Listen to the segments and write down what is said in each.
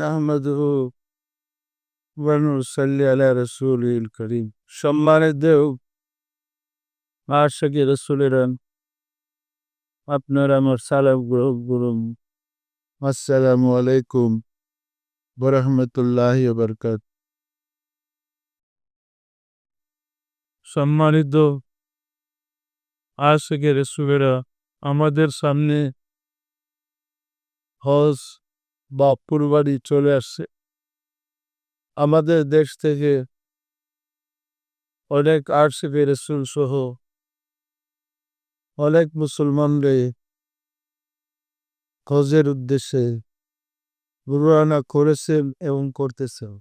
নাহমাদুহু ওয়া নুসাল্লি আলা রাসূলিল কারীম। সম্মানিত আশিকি রাসূলেরা, আপনারা আমার সালাম গ্রহণ করুন। আসসালামু আলাইকুম ওয়া রাহমাতুল্লাহি ওয়া বারাকাতুহু। সম্মানিত আশিকি রাসূলেরা, আমাদের সামনে হজ বা কুরবানি চলে আসছে। আমাদের দেশ থেকে অনেক আশিকি রাসূল সহ অনেক মুসলমানরা হজের উদ্দেশ্যে রওনা করেছেন এবং করতেছেন।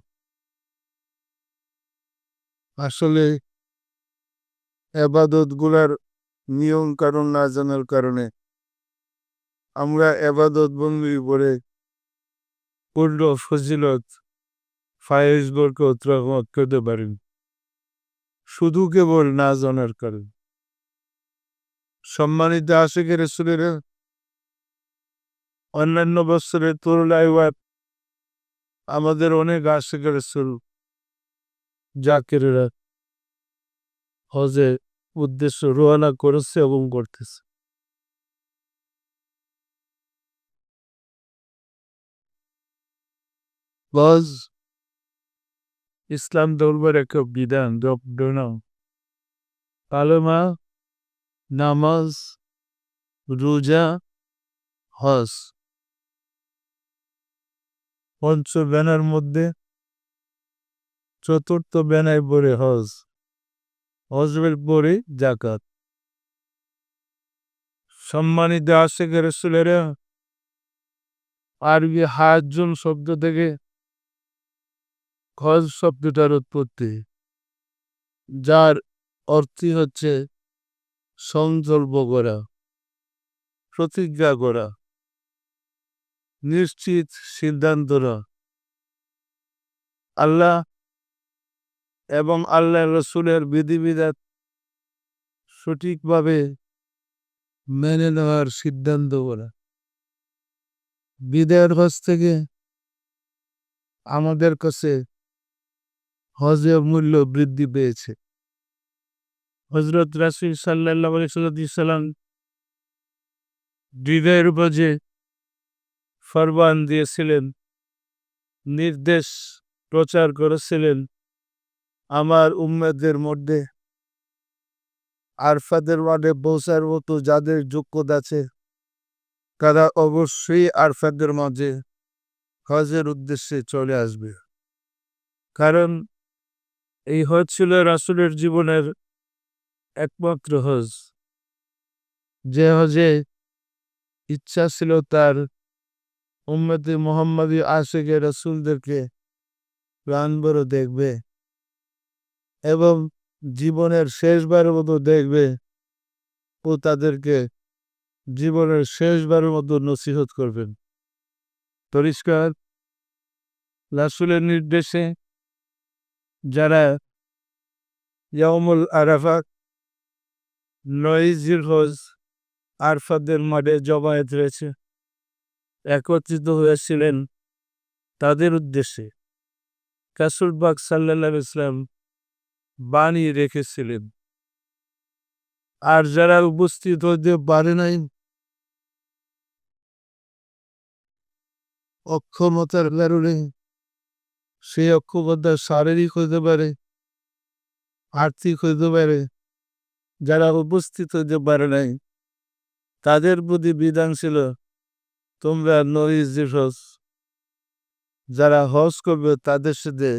আসলে এবাদত গুলার নিয়ম কানুন না জানার কারণে আমরা এবাদত বন্দি করে পূর্ণ ফজিলত ফায়েজ বরকত রহমত করতে পারি শুধু কেবল না জানার কারণে। সম্মানিত আশিকি রাসূলেরা, অন্যান্য বছরের তুলনায় আমাদের অনেক আশিকি রাসূল জাকিররা হজের উদ্দেশ্য রওনা করেছে এবং করতেছে। হজ ইসলাম ধর্মের একটা বিধান, কালেমা, নামাজ, রোজা, হজ পঞ্চ ব্যানার মধ্যে চতুর্থ ব্যানায় পড়ে হজ। হজের পরে যাকাত। সম্মানিত আশিকি রাসূলেরা, আরবি হাজ্জুন শব্দ থেকে হজ শব্দটার উৎপত্তি, যার অর্থই হচ্ছে সংকল্প করা, প্রতিজ্ঞা করা, নিশ্চিত সিদ্ধান্ত নেওয়া। আল্লাহ এবং আল্লাহ রসুলের বিধিবিধান সঠিকভাবে মেনে নেওয়ার সিদ্ধান্ত করা। বিদায়ের হজ থেকে আমাদের কাছে হজের মূল্য বৃদ্ধি পেয়েছে। হযরত রাসূল সাল্লাল্লাহু আলাইহি সাল্লাম বিদায়ের উপর যে ফরমান দিয়েছিলেন, নির্দেশ প্রচার করেছিলেন, আমার উম্মতের মধ্যে আরফাতের মাঠে পৌঁছার মতো যাদের যোগ্যতা আছে তারা অবশ্যই আরফাতের মাঝে হজের উদ্দেশ্যে চলে আসবে। কারণ এই হজ ছিল রাসূলের জীবনের একমাত্র হজ, যে হজে ইচ্ছা ছিল তার উম্মতে মুহাম্মাদী আশিকে রাসূলদেরকে প্রাণ ভরে দেখবে এবং জীবনের শেষবারের মতো দেখবে ও তাদেরকে জীবনের শেষবারের মতো নসিহত করবেন। পরিষ্কার রাসূলের নির্দেশে যারা ইয়াউমুল আরাফা ৯ জিলহজ আরফাতের মাঠে জমায়েত হয়েছে, একত্রিত হয়েছিলেন, তাদের উদ্দেশ্যে রাসূল পাক সাল্লাল্লাহু আলাইহি ওয়াসাল্লাম বাণী রেখেছিলেন। আর যারা উপস্থিত হতে পারে নাই, অক্ষমতার কারণে, সেই অক্ষমতা শারীরিক হতে পারে, আর্থিক হতে পারে, যারা উপস্থিত হতে পারে নাই তাদের প্রতি বিধান ছিল, তোমরা ৯ জিলহজ যারা হজ করবে তাদের সাথে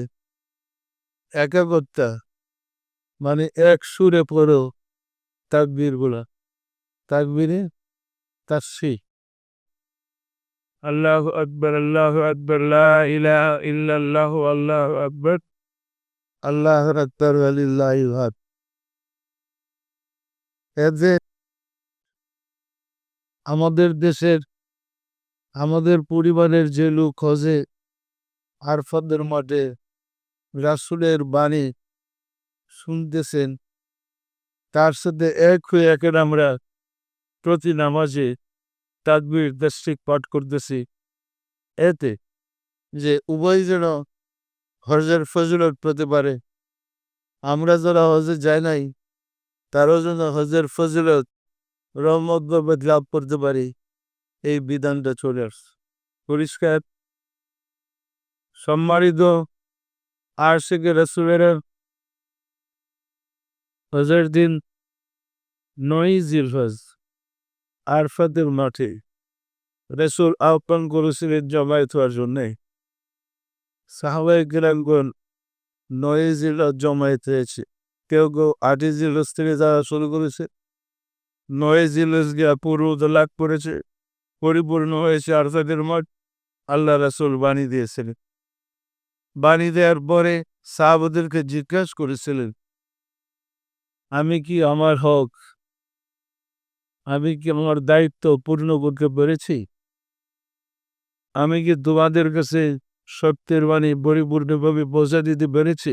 একাগ্রতা মানে এক সুরে পড়ো তাকবীর গুলা। তাকবীরে তাসবিহ, আল্লাহু আকবার, আল্লাহু আকবার, লা ইলাহা ইল্লাল্লাহ, আল্লাহু আকবার, আল্লাহু আকবার ওয়া লিল্লাহিল হামদ। এতে আমাদের দেশের, আমাদের পরিবারের যে লোক হজে আরফাতের মাঠে রাসূলের বাণী শুনতেছেন, তার সাথে এক হয়ে এখন আমরা প্রতি নামাজে তাকবীর তাসবিহ পাঠ করতেছি। এতে যে উভয় যেন হজের ফজিলত পেতে পারে। আমরা যারা হজে যাই নাই তারাও যেন হজের ফজিলত রহমত বরকত লাভ করতে পারি, এই বিধানটা চলে আসছে। পরিষ্কার। সম্মানিত আশিকে রাসূলের হজের দিন ৯ জিলহজ আরফাতের মাঠে রাসূল আহ্বান করেছিলেন জমায়েত হওয়ার জন্যে। সাহাবায়ে কেরামগণ ৯ জিলহজ জমায়েত হয়েছে। কেউ কেউ ৮ জিলহজ থেকে যাওয়া শুরু করেছে। ৯ জিলহজ গিয়া পূর্বতা লাভ করেছে, পরিপূর্ণ হয়েছে আরফাতের মাঠ। আল্লাহ রাসূল বাণী দিয়েছিলেন। বাণী দেওয়ার পরে সাহাবাদেরকে জিজ্ঞাসা করেছিলেন, আমি কি আমার হক, আমি কি আমার দায়িত্ব পূর্ণ করতে পেরেছি? আমি কি তোমাদের কাছে সত্যের বাণী পরিপূর্ণভাবে পৌঁছে দিতে পেরেছি?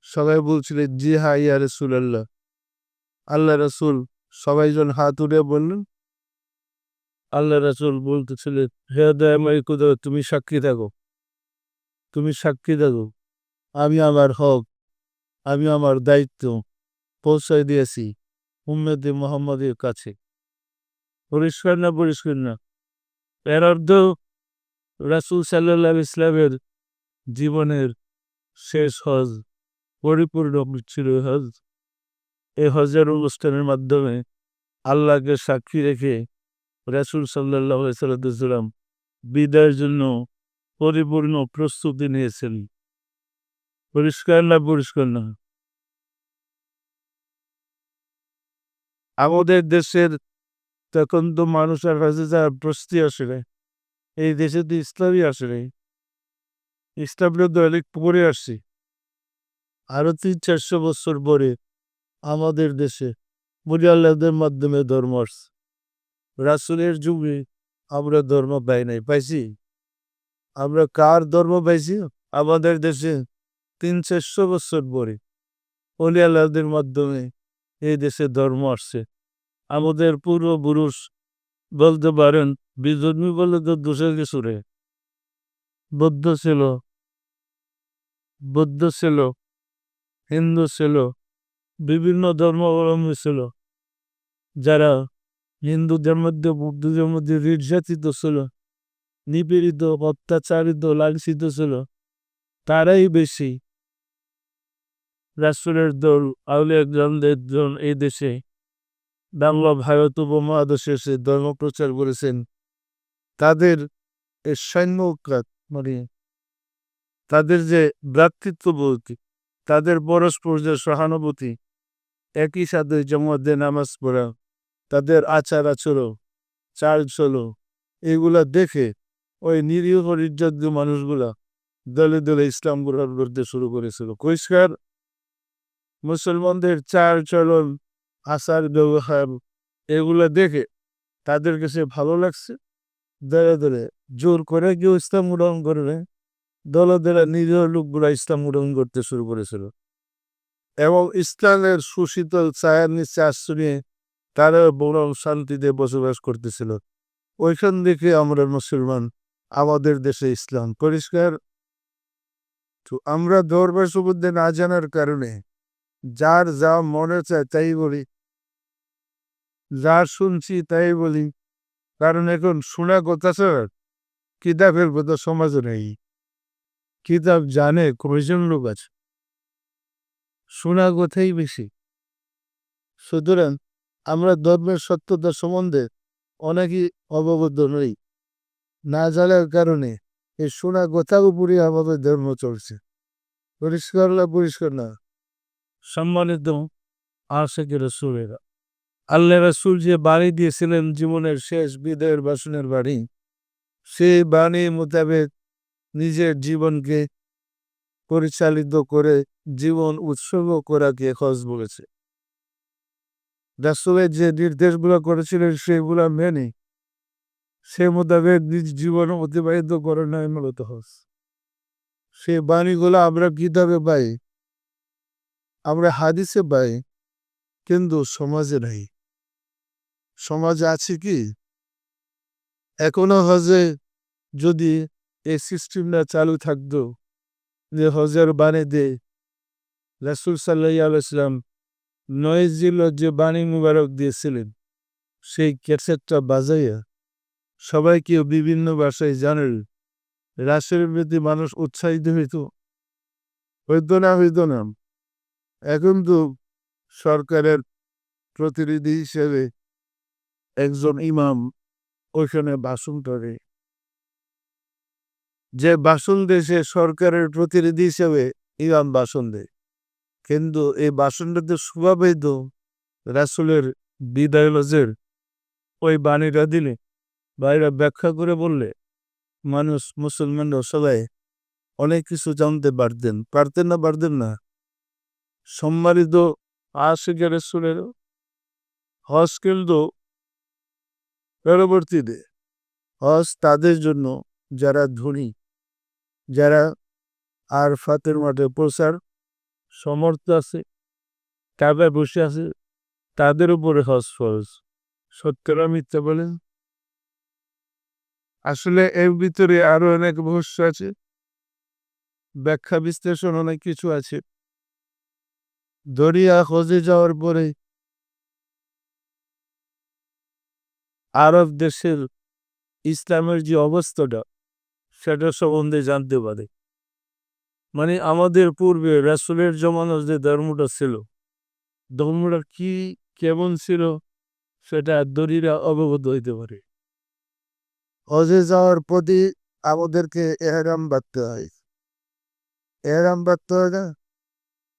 সবাই বলছিলেন, জি হ্যাঁ ইয়া রাসূলুল্লাহ। আল্লাহ রাসূল সবাই যখন হাত উঠে বললেন, আল্লাহ রাসূল বলতেছিলেন, হে দয়াময় খোদা, তুমি সাক্ষী থাকো, তুমি সাক্ষী থাকো, আমি আমার হক, আমি আমার দায়িত্ব পৌঁছায় দিয়েছি উম্মতে মুহাম্মাদের কাছে। পরিষ্কার না? পরিষ্কার না? এর অর্থ রাসূল সাল্লাল্লাহু আলাইহি ইসলামের জীবনের শেষ হজ, পরিপূর্ণ ছিল হজ। এই হজের অনুষ্ঠানের মাধ্যমে আল্লাহকে সাক্ষী রেখে রাসূল সাল্লাল্লাহু আলাইহি সাল্লাম বিদায়ের জন্য পরিপূর্ণ প্রস্তুতি নিয়েছেন। পরিষ্কার না? পরিষ্কার না? আমাদের দেশের তখন তো মানুষের কাছে যাওয়ার প্রস্তুতি আসে নাই। এই দেশে তো ইসলামই আসে নাই। ইসলামটা তো অনেক পরে আসছে। আরো ৩00-৪০০ বছর পরে আমাদের দেশে বলি আল্লাহদের মাধ্যমে ধর্ম আসছে। রাসূলের যুগে আমরা ধর্ম পাই নাই। পাইছি? আমরা কার ধর্ম পাইছি? আমাদের দেশে ৩00-৪০০ বছর পরে অলি আল্লাহদের মাধ্যমে এই দেশে ধর্ম আসছে। আমাদের পূর্বপুরুষ বলতে পারেন, বিধর্মী বলে তো দোষের কিছু নেই। বৌদ্ধ ছিল, বৌদ্ধ ছিল, হিন্দু ছিল, বিভিন্ন ধর্মাবলম্বী ছিল। যারা হিন্দুদের মধ্যে বৌদ্ধদের মধ্যে নির্যাতিত ছিল, নিপীড়িত, অত্যাচারিত, লাঞ্ছিত ছিল, তারাই বেশি রাসূলের দল আউলিয়া কেরামদের দল এই দেশে বাংলা ভারত উপমহাদেশে এসে ধর্ম প্রচার করেছেন। তাদের এই সৈন্যকাত মানে তাদের যে ভ্রাতৃত্ববোধ, তাদের পরস্পর যে সহানুভূতি, একই সাথে জামাতে নামাজ পড়া, তাদের আচার আচরণ, চাল চলো, এগুলা দেখে ওই নিরীহ নির্যাতিত মানুষগুলা দলে দলে ইসলাম গ্রহণ করতে শুরু করেছিল। পরিষ্কার। মুসলমানদের চাল চলন, আচার ব্যবহার, এগুলা দেখে তাদের কাছে ভালো লাগছে। দলে দলে জোর করে কেউ ইসলাম গ্রহণ করে না, দলে দলে নিরীহ লোকগুলা ইসলাম গ্রহণ করতে শুরু করেছিল এবং ইসলামের সুশীতল ছায়ার নিচে আশ্রয় নিয়ে তারা বরং শান্তিতে বসবাস করতেছিল। ওইখান থেকে আমরা মুসলমান, আমাদের দেশে ইসলাম। পরিষ্কার। তো আমরা ধর্মের সম্বন্ধে না জানার কারণে যার যা মনে চায় তাই বলি, যা শুনছি তাই বলি। কারণ এখন শোনা কথা ছাড়া কিতাবের কথা সমাজে নেই। কিতাব জানে কয়জন লোক আছে? শোনা কথাই বেশি। সুতরাং আমরা ধর্মের সত্যতা সম্বন্ধে অনেকই অবগত নই। না জানার কারণে এই শোনা কথার উপরই আমাদের ধর্ম চলছে। পরিষ্কার না? পরিষ্কার না? সম্মানিত আশিকে রাসূলেরা, আল্লাহ রাসূল যে বাণী দিয়েছিলেন জীবনের শেষ বিদায়ের ভাষণের বাণী, সেই বাণী মোতাবেক নিজের জীবনকে পরিচালিত করে জীবন উৎসর্গ করাকে হজ বলেছে। রাসূলের যে নির্দেশগুলো করেছিলেন সেগুলো মেনে সে মোতাবেক নিজ জীবন অতিবাহিত করে নাই মূলত হজ। সে বাণীগুলো আমরা কিতাবে পাই, আমরা হাদিসে পাই, কিন্তু সমাজে নাই। সমাজে আছে কি? এখনো হজে যদি এই সিস্টেমটা চালু থাকতো যে হজের বাণী দিয়ে রাসূল সাল্লাল্লাহু আলাইহি ওয়াসাল্লাম নয় জিলহজ যে বাণী মুবারক দিয়েছিলেন সেই ক্যাসেটটা বাজাইয়া সবাইকে বিভিন্ন ভাষায় জানাল রাসূলের প্রতি মানুষ উৎসাহিত হইতো না। এখন তো সরকারের প্রতিনিধি হিসেবে একজন ইমাম ওইখানে ভাষণ করে, যে ভাষণ দেয় সে সরকারের প্রতিনিধি হিসেবে ইমাম ভাষণ দেয়, কিন্তু এই ভাষণটাতে শোভা পেত রাসূলের বিদায় হজের ওই বাণীটা দিলে বা এরা ব্যাখ্যা করে বললে মানুষ মুসলমানরা সবাই অনেক কিছু জানতে পারতেন না। সম্মানিত আশিকে রাসূলের হজ কিন্তু পরবর্তীতে হজ তাদের জন্য যারা ধনী, যারা আরফাতের মাঠে পৌঁছার সমর্থ আছে, কাবায় বসে আছে, তাদের উপরে হজ ফরজ। সত্য না মিথ্যা বলেন? আসলে এর ভিতরে আরো অনেক রহস্য আছে, ব্যাখ্যা বিশ্লেষণ অনেক কিছু আছে। দরিয়া হজে যাওয়ার পরে আরব দেশের ইসলামের যে অবস্থাটা সেটা সম্বন্ধে জানতে পারে। মানে আমাদের পূর্বে রাসূলের জমানার যে ধর্মটা ছিল, ধর্মটা কি কেমন ছিল সেটা দরিরা অবগত হইতে পারে। হজে যাওয়ার প্রতি আমাদেরকে এহরাম বাঁধতে হয়। এহরাম বাঁধতে হয় না?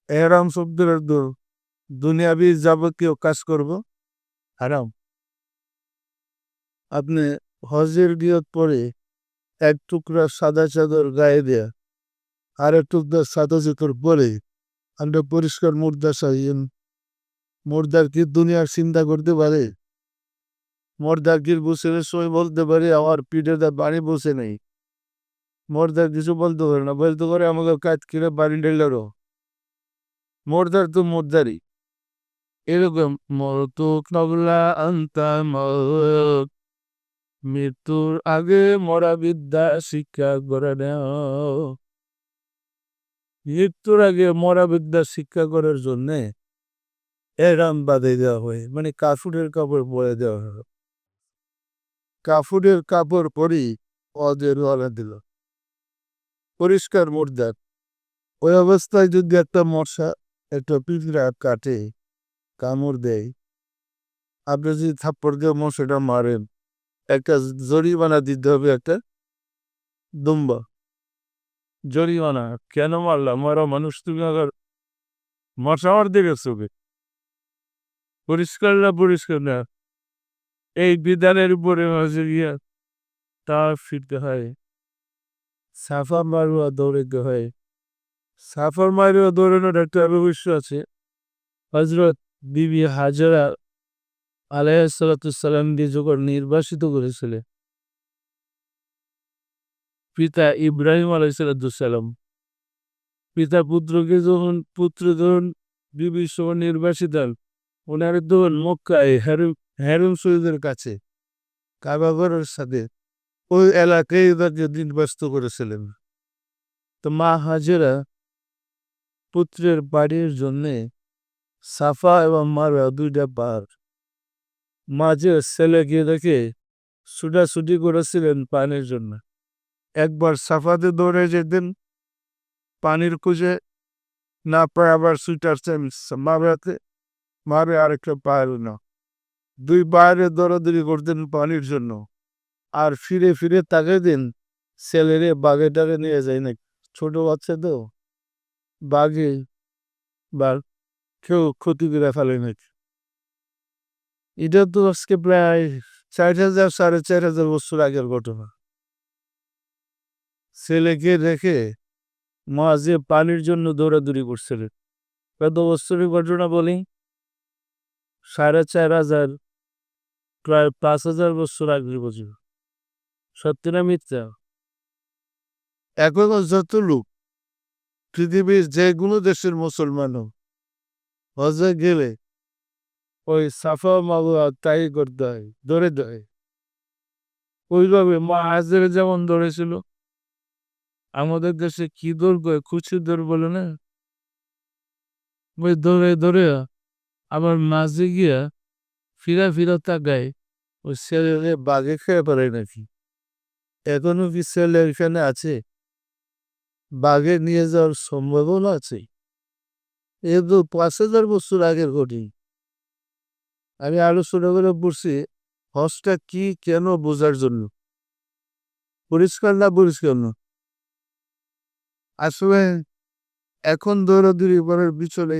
এহরাম শব্দের অর্থ দুনিয়াবি যাবতীয় কাজ করব হারাম। আপনি হজের নিয়ত পরে এক টুকরা সাদা চাদর গায়ে দেয়া আর এক টুকরা সাদা চাদর পরে আমরা পরিষ্কার মুর্দা চাইয়েন। মুর্দার কি দুনিয়ার চিন্তা করতে পারে? মুর্দার কি গোসলের সময় বলতে পারে আমার পিঠেতে পানি বসে নেই? মুর্দার কিছু বলতে পারে না, বলতে পারে আমাকে কাজ কিনে বাড়ি ডেলারও। মুর্দার তো মুর্দারই। এরকম মরতু কাবলা আনতা মউত, মৃত্যুর আগে মরা বিদ্যা শিক্ষা করে নাও। মৃত্যুর আগে মরা বিদ্যা শিক্ষা করার জন্যে এহরাম বাঁধে দেওয়া হয়, মানে কাফুরের কাপড় পরে দেওয়া হয়। কাফুরের কাপড় পরেই ওদের রওনা দিল পরিষ্কার মুর্দার। ওই অবস্থায় যদি একটা মশা একটা পিঁপড়া কাটে, কামড় দেয়, আপনি যদি থাপ্পড় দিয়ে মশাটা মারেন, একটা জরিমানা দিতে হবে, একটা দুম্বা জরিমানা। কেন মারলাম? মারা মানুষ তুমি আবার মশা মারতে গেছো কে? পরিষ্কার না এই বিধানের উপরে মাঝে গিয়া তা ফিরতে হয়। সাফা মারুয়া দৌড়াইতে হয়। সাফা মারুয়া দৌড়ানোর একটা রহস্য আছে। হজরত বিবি হাজরা আলাইহিসসালাম দিয়ে যখন নির্বাসিত করেছিলেন পিতা ইব্রাহিম আলাইহিসসালাম, পিতা পুত্র যখন বিবির সময় নির্বাসিত হন, ওনার তখন মক্কায় হেরম শরীফের কাছে কাবাগরের সাথে ওই এলাকায় তাকে নির্বাসিত করেছিলেন। তো মা হাজেরা পুত্রের বাড়ির জন্যে সাফা এবং মারওয়া দুইটা পাহাড় মাঝে ছেলেকে রেখে ছুটাছুটি করেছিলেন পানির জন্য। একবার সাফাতে দৌড়ে যেতেন পানির খুঁজে, না পায় আবার ছুটাচ্ছেন মারওয়াতে, মারে আরেকটা পাহাড় না, দুই পাহাড়ে দৌড়াদৌড়ি করতেন পানির জন্য। আর ফিরে ফিরে তাকে দিন ছেলেরে বাঘে টাগে নিয়ে যায় না, ছোট বাচ্চা তো বাঘে বা কেউ ক্ষতি করে ফেলে নাকি। এটা তো আজকে প্রায় 4,000 4,500 বছর আগের ঘটনা। ছেলেকে রেখে মা যে পানির জন্য দৌড়াদৌড়ি করছিলেন, কত বছরের ঘটনা বলি? 4,500 প্রায় 5,000 বছর আগের বছর। সত্যি না মিথ্যা? এখনো যত লোক পৃথিবীর যে কোনো দেশের মুসলমান হজে গেলে ওই সাফা মারওয়া তাই করতে হয়, দৌড়ে দেয়। ওইভাবে মা হাজেরা যেমন দৌড়েছিল আমাদের দেশে কি দৌড় কয় কুচি দৌড় বলে না, ওই দৌড়ে দৌড়ে আবার মাঝে গিয়া ফিরা ফিরা তাকায় ওই ছেলে বাঘে খেয়ে পারে নাকি। এখনো কি ছেলে এখানে আছে? বাঘে নিয়ে যাওয়ার সম্ভাবনা আছে। এ তো ৫,০০০ বছর আগের ঘটনা। আমি আলোচনা করে পড়ছি হজটা কি কেন বোঝার জন্য, পরিষ্কার না পরিষ্কার না। আসলে এখন দৌড়াদৌড়ি করার পিছনে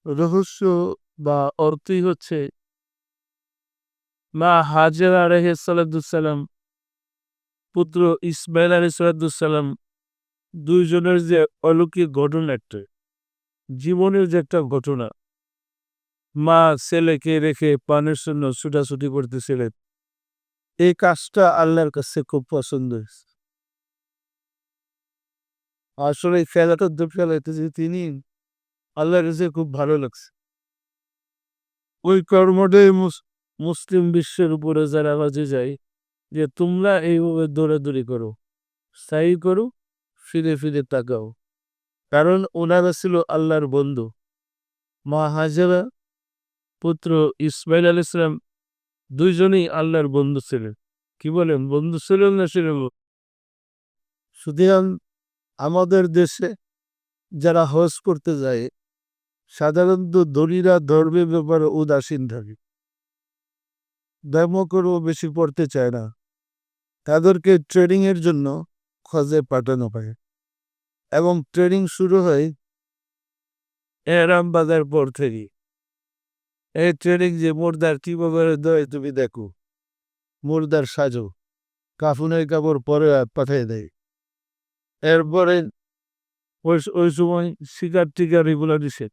রহস্য বা অর্থই হচ্ছে মা হাজেরা আলাইহিস সালাম পুত্র ইসমাইল আলাইহিস সালাম দুইজনের যে অলৌকিক ঘটনা, একটা জীবনের যে একটা ঘটনা, মা ছেলেকে রেখে পানের জন্য ছুটাছুটি করতেছিলেন, এই কাজটা আল্লাহর কাছে খুব পছন্দ হয়েছে। আসলে এই খেলাটা যে ফেলাইতেছে তিনি আল্লাহর কাছে খুব ভালো লাগছে। ওই কর্মটাই মুসলিম বিশ্বের উপরে যারা বাজে যায় যে তোমরা এইভাবে দৌড়াদৌড়ি করো, স্থায়ী করো, ফিরে ফিরে তাকাও। কারণ ওনারা ছিল আল্লাহর বন্ধু। মা হাজেরা পুত্র ইসমাইল আলাইহিস সালাম দুইজনেই আল্লাহর বন্ধু ছিলেন। কি বলেন, বন্ধু ছিলেন না ছিলেন? সুতরাং আমাদের দেশে যারা হজ করতে যায় সাধারণত ধনীরা ধর্মের ব্যাপারে উদাসীন থাকে, ধর্ম করেও বেশি পড়তে চায় না। তাদেরকে ট্রেনিং এর জন্য হজে পাঠানো হয় এবং ট্রেনিং শুরু হয় এহরাম বাঁধার পর থেকে। এই ট্রেনিং যে মুর্দার কিভাবে দেয় তুমি দেখো, মুর্দার সাজো, কাফনের কাপড় পরে পাঠিয়ে দেয়। এরপরে ওই ওই সময় শিকার টিকার এগুলো নিষেধ,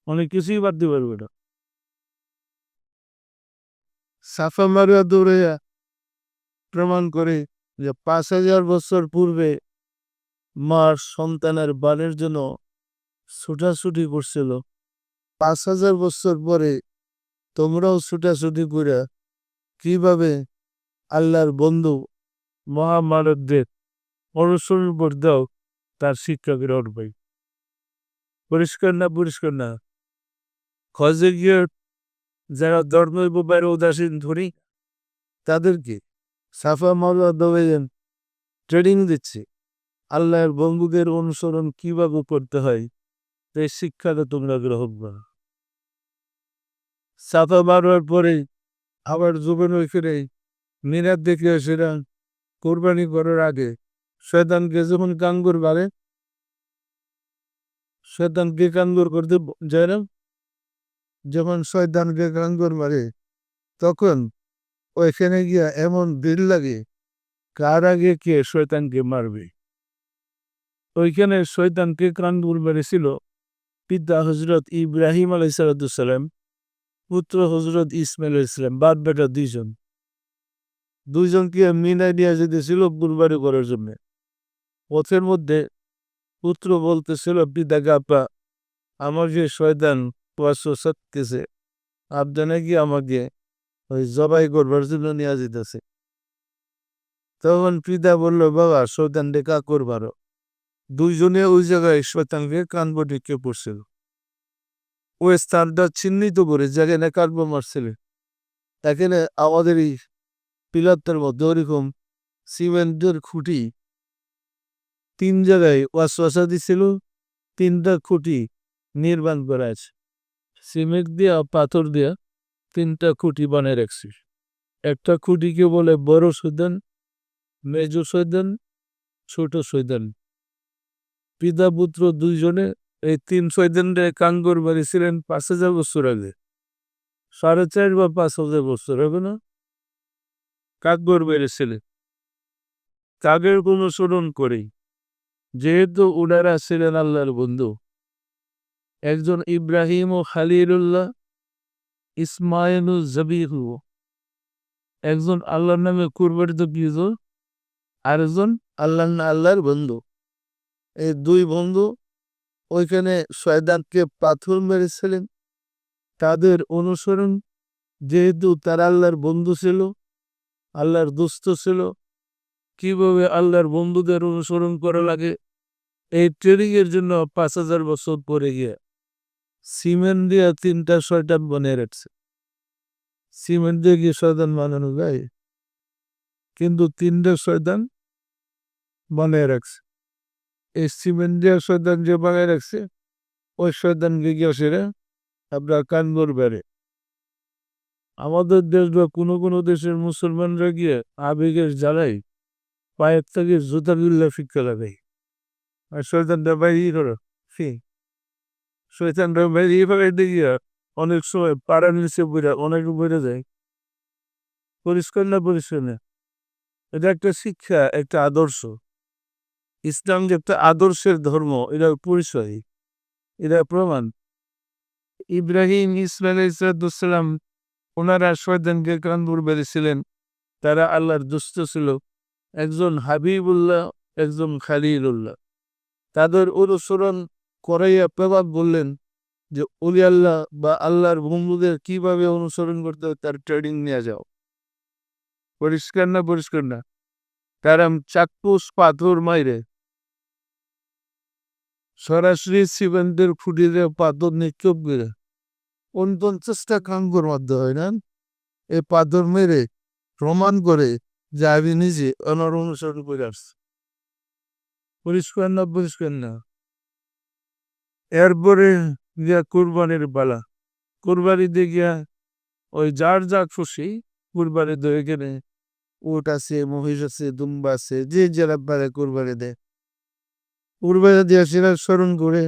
অনেক কিছুই বাদ দিতে পারবে না। সাফা মারুয়া দৌড়ে প্রমাণ করে যে ৫,০০০ বছর পূর্বে মার সন্তানের বানের জন্য ছুটাছুটি করছিল। ৫,০০০ বছর পরে তোমরাও ছুটাছুটি করে কিভাবে আল্লাহর বন্ধু মহামানবদের অনুসরণ করে দাও, তার শিক্ষা গ্রহণ পাই। পরিষ্কার না পরিষ্কার না? হজে গিয়ে যারা ধর্মের ব্যাপারে উদাসীন ধরি তাদেরকে সাফা মাওলা দৌড়েন ট্রেনিং দিচ্ছে আল্লাহর বন্ধুদের অনুসরণ কিভাবে করতে হয়, এই শিক্ষাটা তোমরা গ্রহণ করো। সাফা মারার পরে আবার যুবন ওইখানে মিনার দেখে সেটা কোরবানি করার আগে শয়তানকে যখন কাঙ্গুর বাড়ে, শয়তানকে কাঙ্গুর করতে যায় না, যখন শয়তানকে কাঙ্গুর মারে তখন ওইখানে গিয়া এমন ভিড় লাগে কার আগে কে শয়তানকে মারবে। ওইখানে শয়তানকে কাঙ্গুর মেরেছিল পিতা হজরত ইব্রাহিম আলাইহিসসালাম, পুত্র হজরত ইসমাইল আলাইহিসসালাম, বাপ বেটা দুইজনকে মিনায় নিয়ে যেতেছিল কুরবানি করার জন্য। পথের মধ্যে পুত্র বলতেছিল পিতাকে, আপা আমার যে শয়তান কুয়াশো সত্যেছে, আপনি কি আমাকে ওই জবাই করবার জন্য নিয়ে যেতেছে। তখন পিতা বলল, বাবা শয়তান দেখা করবারও। দুইজনে ওই জায়গায় শয়তানকে কানব ডেকে পড়ছিল। ওই স্থানটা চিহ্নিত করে যেখানে কানব মারছিল, এখানে আমাদের এই পিলারটার মধ্যে ওরকম সিমেন্টের খুঁটি ৩ জায়গায় ওয়াসওয়াসা দিছিল, ৩টা খুঁটি নির্মাণ করা আছে। সিমেন্ট দিয়া পাথর দিয়া ৩টা খুঁটি বানিয়ে রাখছি। একটা খুঁটিকে বলে বড় শয়তান, মেজ শয়তান, ছোট শয়তান। পিতা পুত্র দুইজনে এই ৩ শয়তানরে কাঙ্গর মারিছিলেন ৫,০০০ বছর আগে। ৪,৫০০ বা ৫,০০০ বছর হবে না, কাকবর মেরেছিলেন। কাকের অনুসরণ করেই, যেহেতু ওনারা ছিলেন আল্লাহর বন্ধু, একজন ইব্রাহিম ও খালিলুল্লাহ, ইসমাইল ও জবিহু, একজন আল্লাহর নামে কুরবানিত গৃহ, আরেকজন আল্লাহর বন্ধু। এই দুই বন্ধু ওইখানে শয়তানকে পাথর মেরেছিলেন। তাদের অনুসরণ, যেহেতু তারা আল্লাহর বন্ধু ছিল, আল্লাহর দুস্থ ছিল, কিভাবে আল্লাহর বন্ধুদের অনুসরণ করা লাগে এই ট্রেনিং এর জন্য 5,000 বছর পরে গিয়ে সিমেন্ট দিয়ে 3টা শয়তান বানিয়ে রাখছে। সিমেন্ট দিয়ে কি শয়তান বানানো যায়? কিন্তু 3টা শয়তান বানিয়ে রাখছে। এই সিমেন্ট দিয়ে শয়তান যে বানিয়ে রাখছে ওই শয়তানকে গিয়ে সেরে আপনার কানগর বেড়ে। আমাদের দেশ বা কোনো কোনো দেশের মুসলমানরা গিয়ে আবেগের জ্বালাই পায়ের থেকে জুতা গিল্লা ফিক্কা লাগাই। আর শয়তানটা বাইরে করো শয়তানটা বাইরে ফেলাইতে গিয়া অনেক সময় পাড়ার নিচে বইরা অনেক বইরে যায়। পরিষ্কার না পরিষ্কার না, এটা একটা শিক্ষা, একটা আদর্শ। ইসলাম যে একটা আদর্শের ধর্ম, এটার পরিচয়, এটা প্রমাণ। ইব্রাহিম ইসমাইল ইসলাম ওনারা শয়তানকে কানপুর বেড়েছিলেন, তারা আল্লাহর দুষ্ট ছিল। একজন হাবিবুল্লাহ, একজন খালিলুল্লাহ। তাদের অনুসরণ করাইয়া প্রভাব বললেন যে অলি আল্লাহ বা আল্লাহর বন্ধুদের কিভাবে অনুসরণ করতে হবে তার ট্রেনিং নিয়ে যাও। পরিষ্কার না পরিষ্কার না? তারা চাক্ষুষ পাথর মাইরে সরাসরি সিমেন্টের ফুটিতে পাথর নিক্ষেপ করে 49টা কাঙ্গুর মধ্যে হয় না, এই পাথর মেরে প্রমাণ করে যে আমি নিজে ওনার অনুসরণ করে আসছি। পরিষ্কার না পরিষ্কার না? এরপরে গিয়া কুরবানির পালা। কুরবানিতে গিয়া ওই যার যা খুশি কুরবানি দেয়, এখানে উট আছে, মহিষ আছে, দুম্বা আছে, যে যারা পারে কুরবানি দেয়। কুরবানি দিয়ে সেটা স্মরণ করে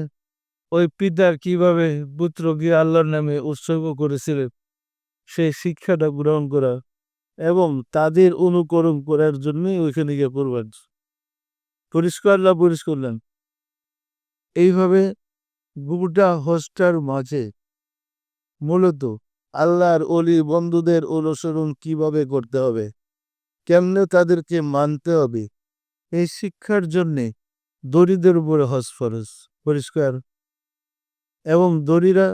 ওই পিতার কিভাবে পুত্রকে আল্লাহর নামে উৎসর্গ করেছিলেন সেই শিক্ষাটা গ্রহণ করা এবং তাদের অনুকরণ করার জন্যই ওইখানে গিয়ে কুরবান। পরিষ্কার না পরিষ্কার না? এইভাবে গোটা হজটার মাঝে মূলত আল্লাহর অলি বন্ধুদের অনুসরণ কিভাবে করতে হবে, কেমনে তাদেরকে মানতে হবে, এই শিক্ষার জন্যে দরিদের উপরে হজ ফরজ। পরিষ্কার? এবং দরিরা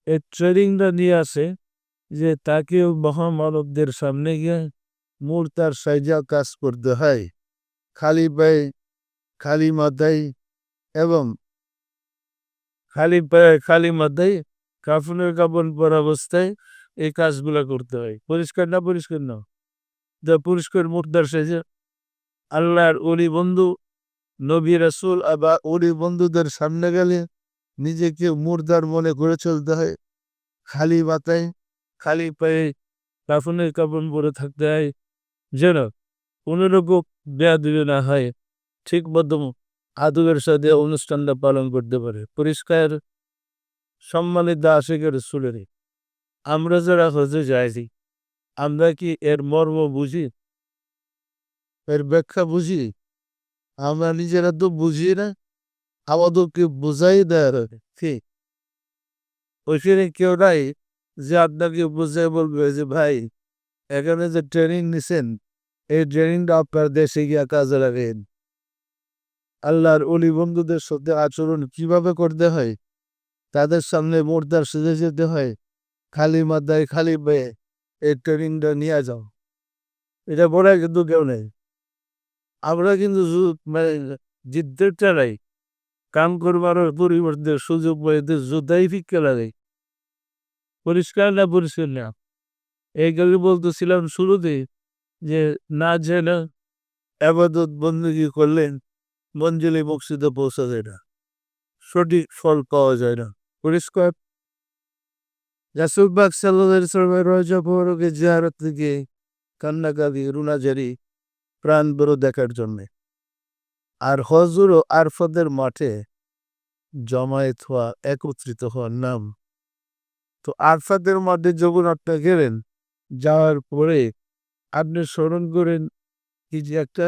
এই ট্রেনিংটা নিয়ে আসে যে তাকেও মহামানবদের সামনে গিয়ে তার সাইজা কাজ করতে হয়, খালি পায়ে, খালি মাথায়, এবং খালি পায়ে খালি মাথায় কাফনের কাপড় পরা অবস্থায় এই কাজগুলা করতে হয়। পরিষ্কার না পরিষ্কার না? যা পরিষ্কার মুর্দার সাইজে আল্লাহর অলি বন্ধু নবী রাসূল বা অলি বন্ধুদের সামনে গেলে নিজেকে মুর্দার মনে করে চলতে হয়, খালি মাথায় খালি পায়ে কাফনের কাপড় পরে থাকতে হয়, যেন কোনোরকম বেয়াদবি না হয়, ঠিক মতো আদবের সাথে অনুষ্ঠানটা পালন করতে পারে। পরিষ্কার? সম্মানিত আশিকের রাসূলের আমরা যারা হজে যাইছি, আমরা কি এর মর্ম বুঝি, এর ব্যাখ্যা বুঝি? আমরা নিজেরা তো বুঝি না, আমাদেরকে বোঝাই দেয় ঠিক ওইখানে কেউ নাই যে আপনাকে বুঝে বলবে যে ভাই এখানে যে ট্রেনিং নিছেন এই ট্রেনিংটা আপনার দেশে গিয়া কাজে লাগেন। আল্লাহর অলি বন্ধুদের সাথে আচরণ কিভাবে করতে হয়, তাদের সামনে মোর্দার সেজে যেতে হয়, খালি মাথায় খালি পেয়ে এই ট্রেনিংটা নিয়ে যাও, এটা বলে কিন্তু কেউ নেই। আমরা কিন্তু মানে জিদ্দের চালাই, কাম করবার পরিবর্তে সুযোগ পাইতে জুতাই ফিক্কা লাগে। পরিষ্কার না পরিষ্কার না? এইগুলি বলতেছিলাম শুরুতে যে না জেনে আবাদত বন্দেগী করলেন মঞ্জিলে মকসিদে পৌঁছা যায় না, সঠিক ফল পাওয়া যায় না। পরিষ্কার? রাসূল পাক সাল্লাল্লাহু আলাইহি ওয়াসাল্লাম রজব মুবারকে জিয়ারত থেকে কান্নাকাটি রুনাজারি প্রাণ বড় দেখার জন্যে। আর হজর ও আরফাদের মাঠে জমায়েত হওয়া, একত্রিত হওয়ার নাম। তো আরফাদের মাঠে যখন আপনি গেলেন, যাওয়ার পরে আপনি স্মরণ করেন কি যে একটা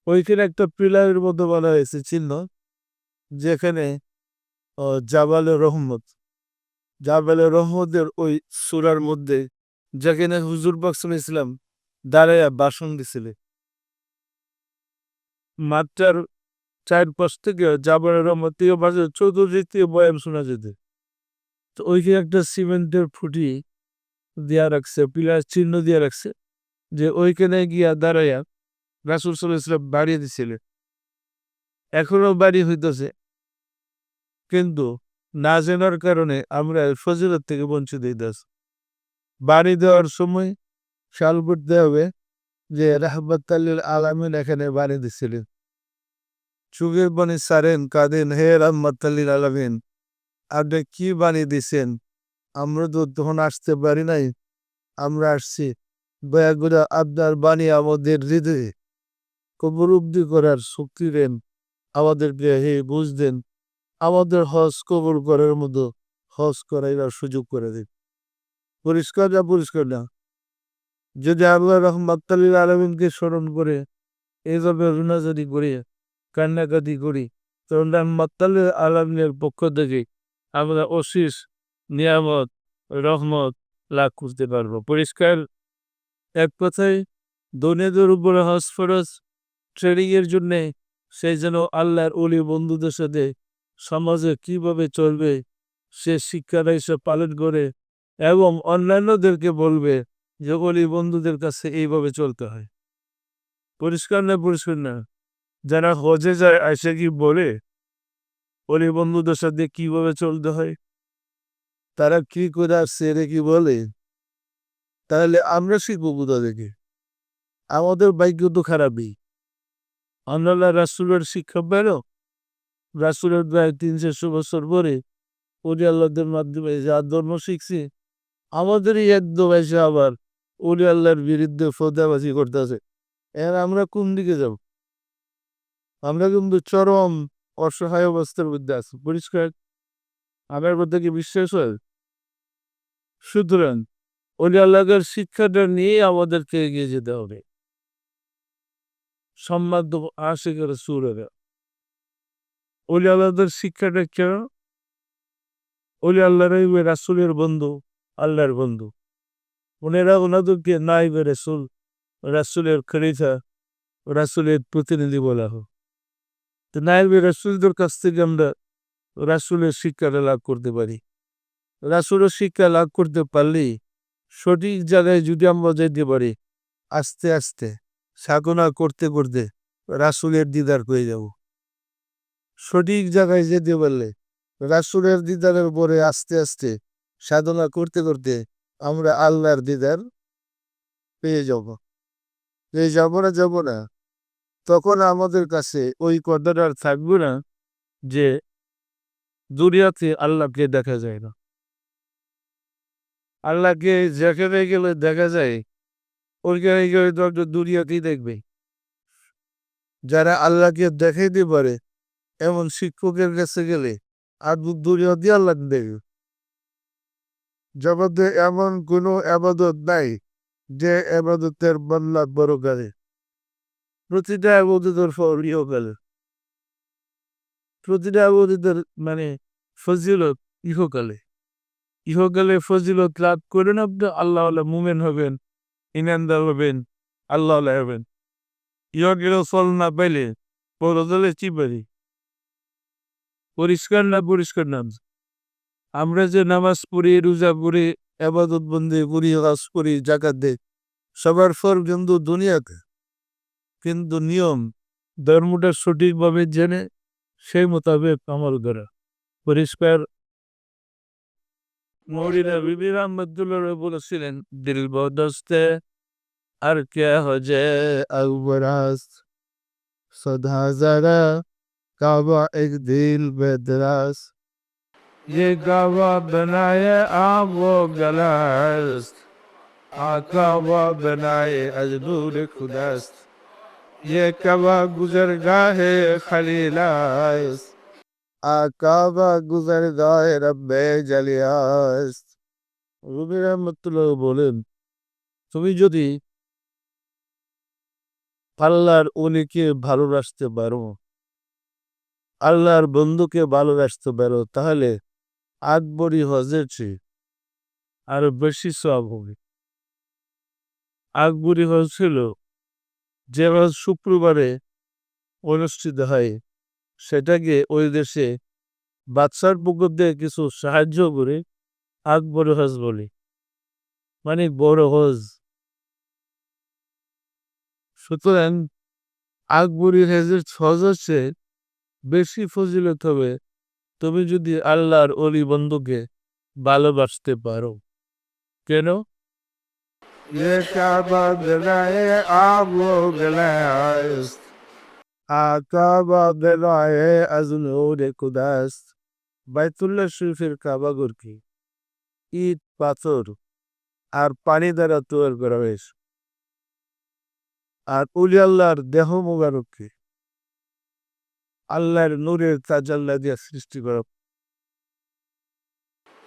ওইখানে একটা পিলারের মতো বলা হয়েছে চিহ্ন, যেখানে জাবালে রহমত, জাবালে রহমতের ওই সূরার মধ্যে যেখানে হুজুর পাক সাল্লাল্লাহু আলাইহি ওয়াসাল্লাম দাঁড়াইয়া ভাষণ দিছিলেন, মাঠটার চারপাশ থেকে জাবালে রহমত থেকে বাজে চতুর্দিক থেকে বয়ান শোনা যেত। তো ওইখানে একটা সিমেন্টের ফুটি দেয়া রাখছে, পিলার চিহ্ন দিয়ে রাখছে যে ওইখানে গিয়া দাঁড়াইয়া রাসূল সাল্লাল্লাহু আলাইহি ওয়াসাল্লাম বাড়িয়ে দিছিলেন। এখনো বাড়ি হইতেছে, কিন্তু না জানার কারণে আমরা ফজিলত থেকে বঞ্চিত হইতেছি। বাড়ি দেওয়ার সময় খেয়াল করতে হবে যে রাহমাতাল লিল আলামিন এখানে বাড়ি দিছিলেন। চোখের পানি ছাড়েন, কাঁদেন, হে রাহমাতাল লিল আলামিন আপনি কি বাণী দিছেন? আমরা তো তখন আসতে পারি নাই, আমরা আসছি। দয়া করে আপনার বাণী আমাদের হৃদয়ে কবরুদ্ধি করার শক্তি দেন, আমাদেরকে হে বুঝ দেন, আমাদের হজ কবুল করার মতো হজ করাইবার সুযোগ করে দিন। পরিষ্কার না পরিষ্কার না? যদি আল্লাহ রহমাতুল লিল আলামিনকে স্মরণ করে এইভাবে রুনাজারি করি, কান্নাকাটি করি, তখন রহমাতুল লিল আলামিনের পক্ষ থেকে আমরা অশেষ নিয়ামত, রহমত লাভ করতে পারবো। পরিষ্কার এক কথায় দুনিয়াদের উপরে হজ ফরজ ট্রেনিং এর জন্যে সে যেন আল্লাহর অলি বন্ধুদের সাথে সমাজে কিভাবে চলবে সে শিক্ষাটা এসব পালন করে এবং অন্যান্যদেরকে বলবে যে অলি বন্ধুদের কাছে এইভাবে চলতে হয়। পরিষ্কার না পরিষ্কার না? যারা হজে যায় এসে কি বলে অলি বন্ধুদের সাথে কিভাবে চলতে হয়? তারা কি করে আসছে এটা কি বলে? তাহলে আমরা শিখবো কোথা থেকে? আমাদের ভাগ্য তো খারাপই। আমরা রাসূলের শিক্ষা পেলো, রাসূলের প্রায় ৩০০ বছর পরে ওলি আল্লাহদের মাধ্যমে যা ধর্ম শিখছি, আমাদেরই একদম এসে আবার ওলি আল্লাহর বিরুদ্ধে ফতোয়াবাজি করতেছে। এর আমরা কোন দিকে যাব? আমরা কিন্তু চরম অসহায় অবস্থার মধ্যে আছি। পরিষ্কার? আমার কথা কি বিশ্বাস হয়? সুতরাং ওলি আল্লাহর শিক্ষাটা নিয়ে আমাদেরকে এগিয়ে যেতে হবে। সম্মানিত আশিক রাসূলেরা, ওলি আল্লাহদের শিক্ষাটা কেন? ওলি আল্লাহরাই রাসূলের বন্ধু, আল্লাহর বন্ধু। ওনারা ওনাদেরকে নাইবে রাসূল, রাসূলের খলিফা, রাসূলের প্রতিনিধি বলা হয়। তো নাইবে রাসূলদের কাছ থেকে আমরা রাসূলের শিক্ষাটা লাভ করতে পারি। রাসূলের শিক্ষা লাভ করতে পারলেই সঠিক জায়গায় যদি আমরা যেতে পারি, আস্তে আস্তে সাধনা করতে করতে রাসূলের দিদার পেয়ে যাব। সঠিক জায়গায় যেতে পারলে রাসূলের দিদারের পরে আস্তে আস্তে সাধনা করতে করতে আমরা আল্লাহর দিদার পেয়ে যাব। পেয়ে যাব না? তখন আমাদের কাছে ওই কথাটা আর থাকবে না যে দুনিয়াতে আল্লাহকে দেখা যায় না। আল্লাহকে যেখানে গেলে দেখা যায় ওইখানে গেলে তো একটা দুনিয়াকেই দেখবে। যারা আল্লাহকে দেখাইতে পারে এমন শিক্ষকের কাছে গেলে আর দুনিয়াতে আল্লাহ দেখবে। জগতে এমন কোনো আবাদত নাই যে আবাদতের বদলা পরকালে। প্রতিটা আবাদতের ফল ইহকালে। প্রতিটা আবাদতের মানে ফজিলত ইহকালে। ইহকালে ফজিলত লাভ করেন আপনি আল্লাহ মুমিন হবেন, ইমানদার হবেন, আল্লাহ হবেন। ইহকালে ফল না পাইলে পরকালে কি পারি? পরিষ্কার না পরিষ্কার না? আমরা যে নামাজ পড়ি, রোজা পড়ি, আবাদত বন্দি করি, হজ করি, যাকাত দেই, সবার ফল কিন্তু দুনিয়াতে। কিন্তু নিয়ম ধর্মটা সঠিকভাবে জেনে সেই মোতাবেক আমল করা। পরিষ্কার? মৌলানা বিবি রহমাতুল্লাহ বলেছিলেন, দিল বদস্তে আর কে হজে আউবরাস সদা যারা কাবা এক দিল বেদরাস ये काबा बनाए आप वो गलास्त काबा बनाए अजनूर खुदास्त ये काबा गुजरगाहे खलीलास काबा गुजरगाहे रब्बे जलियास। রবি রহমতুল্লাহ বলেন, তুমি যদি আল্লাহর অলিকে ভালোবাসতে পারো, আল্লাহর বন্ধুকে ভালোবাসতে পারো, তাহলে আকবরী হজের চেয়ে আরো বেশি সওয়াব হবে। আকবরী হজ ছিল যে হজ শুক্রবারে অনুষ্ঠিত হয়, সেটাকে ওই দেশে বাদশার পক্ষ থেকে কিছু সাহায্য করে আকবরী হজ বলে, মানে বড় হজ। সুতরাং আকবরী হজের হজ হচ্ছে বেশি ফজিলত হবে তুমি যদি আল্লাহর অলি বন্ধুকে ভালোবাসতে পারো। কেন? ये काबा दिलाए आबो दिलाए আকাবা দিলায়ে আজনুরে কুদাস। বাইতুল্লাহ শরীফের কাবা ঘরকে ইট পাথর আর পানি দ্বারা তৈরি করা হয়েছে। আর উলি আল্লাহর দেহ মোবারককে আল্লাহর নূরের তাজাল্লা দিয়ে সৃষ্টি করা।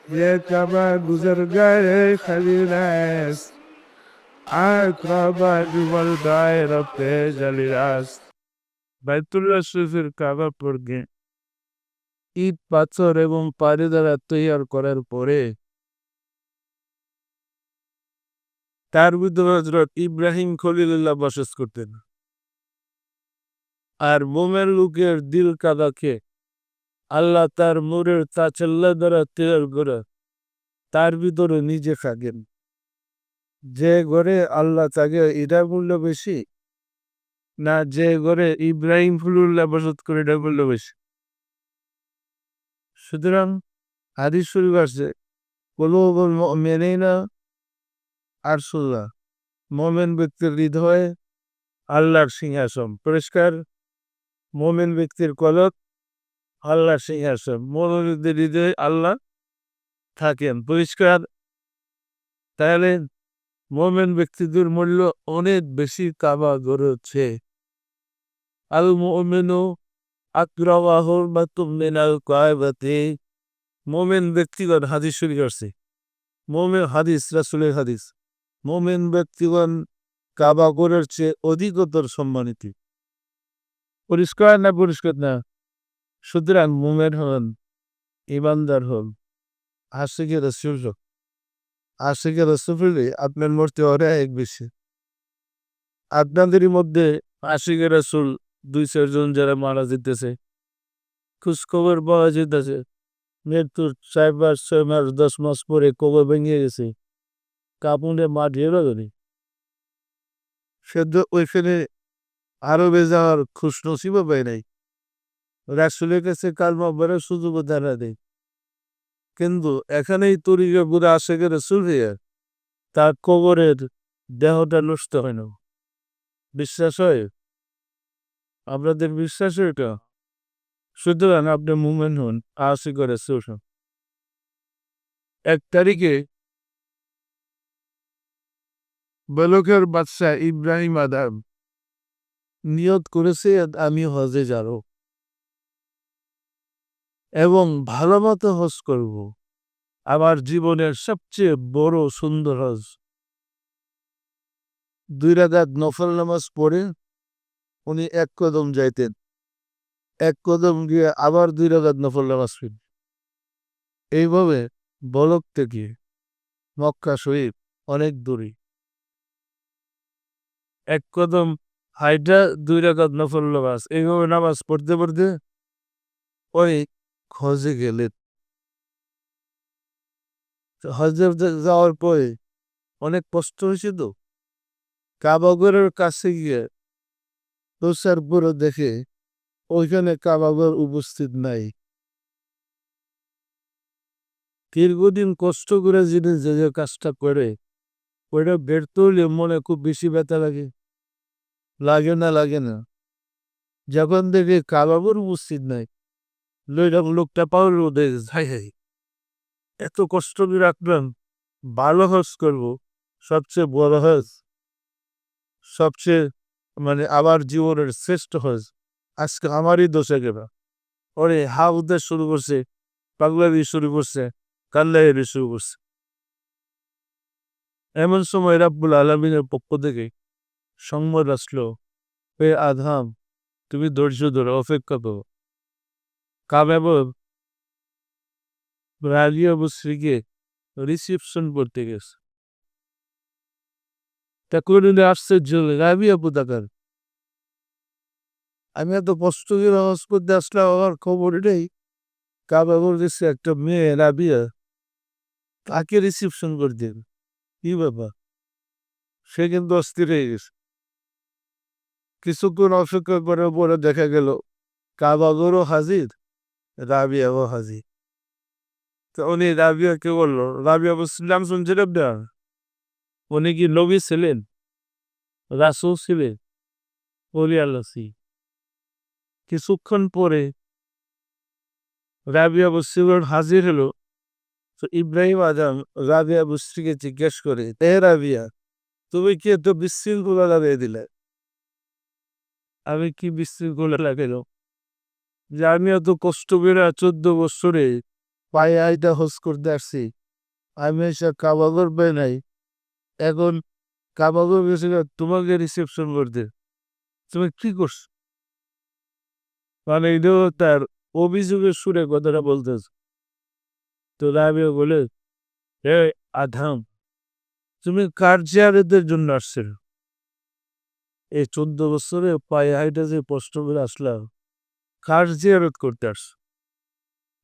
ये काबा गुजर गए खलीलास আকাবা জুবল গায়ে রপে জালিরাস। বাইতুল্লাহ শরীফের কাবা পর্গে ইট পাথর এবং পানি দ্বারা তৈরি করার পরে তার ভিতরে হযরত ইব্রাহিম খলিলুল্লাহ বসবাস করতেন। আর মোমের লোকের দিল কাদাকে আল্লাহ তার নূরের তাজাল্লা দ্বারা তৈরি করে তার ভিতরে নিজে থাকেন। যে ঘরে আল্লাহ থাকে এটা মূল্য বেশি না যে ঘরে ইব্রাহিম খলিলুল্লাহ বসবাস করে এটা মূল্য বেশি? সুতরাং হাদিস শরীফ আছে কুলুবুল মুমিনিনা আরশুল্লাহ, মুমিন ব্যক্তির হৃদয়ে আল্লাহর সিংহাসন। পরিষ্কার, মুমিন ব্যক্তির কলব আল্লাহর সিংহাসন, মুমিনদের হৃদয়ে আল্লাহ থাকেন। পরিষ্কার। তাহলে মুমিন ব্যক্তিদের মূল্য অনেক বেশি কাবা ঘরে হচ্ছে। আল মুমিনু আকরামু হুরমাতুম মিনাল কাবাতি। মুমিন ব্যক্তিগণ হাদিস শরীফ আছে। মুমিন হাদিস রাসূলের হাদিস। মুমিন ব্যক্তিগণ কাবা ঘরের চেয়ে অধিকতর সম্মানিত। পরিষ্কার না পরিষ্কার না? সুতরাং মুমিন হন, ইমানদার হন, আশিকে রাসূল হন। আশিকে রাসূল হলে আপনার মূর্তি অনেক বেশি। আপনাদেরই মধ্যে আশিকে রাসূল 2-4 জন যারা মারা যেতেছে, খোঁজখবর পাওয়া যেতেছে মৃত্যুর 4 মাস 6 মাস 10 মাস পরে কবর ভেঙে গেছে, কাপড়ে মাটিয়ে রাখেনি, সে তো ওইখানে আরবে যাওয়ার খুশ নসিবও পায় নাই। রাসূলের কাছে কালমা পড়ার সুযোগও তারা দেয়। কিন্তু এখানেই তরিকা পুরো আশিকে রাসূল হয়ে তার কবরের দেহটা নষ্ট হয় না। বিশ্বাস হয়? আপনাদের বিশ্বাস হয় এটা? সুতরাং আপনি মুমিন হন, আশিকে রাসূল হন। 1 তারিখে বলকের বাদশা ইব্রাহিম আদম নিয়ত করেছে আমি হজে যাব এবং ভালো মতো হজ করব। আমার জীবনের সবচেয়ে বড় সুন্দর হজ। 2 রাকাত নফল নামাজ পড়ে উনি 1 কদম যাইতেন, 1 কদম গিয়ে আবার 2 রাকাত নফল নামাজ পড়েন। এইভাবে বলক থেকে মক্কা শরীফ অনেক দূরে। 1 কদম হাইটা 2 রাকাত নফল নামাজ, এইভাবে নামাজ পড়তে পড়তে ওই হজে গেলেন। হজে যাওয়ার পরে অনেক কষ্ট হয়েছে তো। কাবা ঘরের কাছে গিয়ে প্রচার পুরো দেখে ওইখানে কাবা ঘর উপস্থিত নাই। দীর্ঘদিন কষ্ট করে যিনি যে যে কাজটা করে ওইটা ব্যর্থ হলে মনে খুব বেশি ব্যথা লাগে। লাগে না? লাগে না? যখন দেখে কাবা ঘর উপস্থিত নাই, লোকটা পাওয়ার ওদের হাই হাই এত কষ্ট করে রাখলাম, ভালো হজ করবো, সবচেয়ে বড় হজ, সবচেয়ে আমার জীবনের শ্রেষ্ঠ হজ, আজকে আমারই দোষে গেল। ওরে হা উদ্ধার শুরু করছে, পাগলামি শুরু করছে, কান্নাকাটি শুরু করছে। এমন সময় রাব্বুল আলামিনের পক্ষ থেকে সংবাদ আসলো, হে আদম তুমি ধৈর্য ধরো, অপেক্ষা করো। কাবাব রাজিয়া বস্রীকে রিসিপশন করতে গেছে। তা করে আশ্চর্য রাবিয়া কোথাকার, আমি এত কষ্ট করে হজ করতে আসলাম, আমার খবর নেই কাবা বলতেছে একটা মেয়ে রাবিয়া তাকে রিসিপশন করতে। কি ব্যাপার? সে কিন্তু অস্থির হয়ে গেছে। কিছুক্ষণ অপেক্ষা করার পরে দেখা গেল কাবাগরও হাজির, রাবিয়াও হাজির। তো উনি রাবিয়াকে বললো, রাবিয়া বলছিলাম শুনছিলাম না, উনি কি নবী ছিলেন, রাসূল ছিলেন, ওলি আল্লাহ ছি। কিছুক্ষণ পরে রাবিয়া বস্তিগর হাজির হলো। তো ইব্রাহিম আজম রাবিয়া বস্তিকে জিজ্ঞেস করে, এ রাবিয়া, তুমি কি এত বিশৃঙ্খলা লাগিয়ে দিলে? আমি কি বিশৃঙ্খলা লাগাইল? যে আমি এত কষ্ট করে 14 বছরে পায়ে আইটা হজ করতে আসছি, আমি এসে কাবাগর পাই নাই, এখন কাবাগর গেছিল তোমাকে রিসেপশন করতে, তুমি কি করছো? মানে এটাও তার অভিযোগের সুরে কথাটা বলতেছে। তো রাবিয়া বলে, হে আধাম, তুমি কার জিয়ারতের জন্য আসছিল? এই 14 বছরে পায়ে হাইটা যে কষ্ট করে আসলাম, কার জিয়ারত করতে আসছো?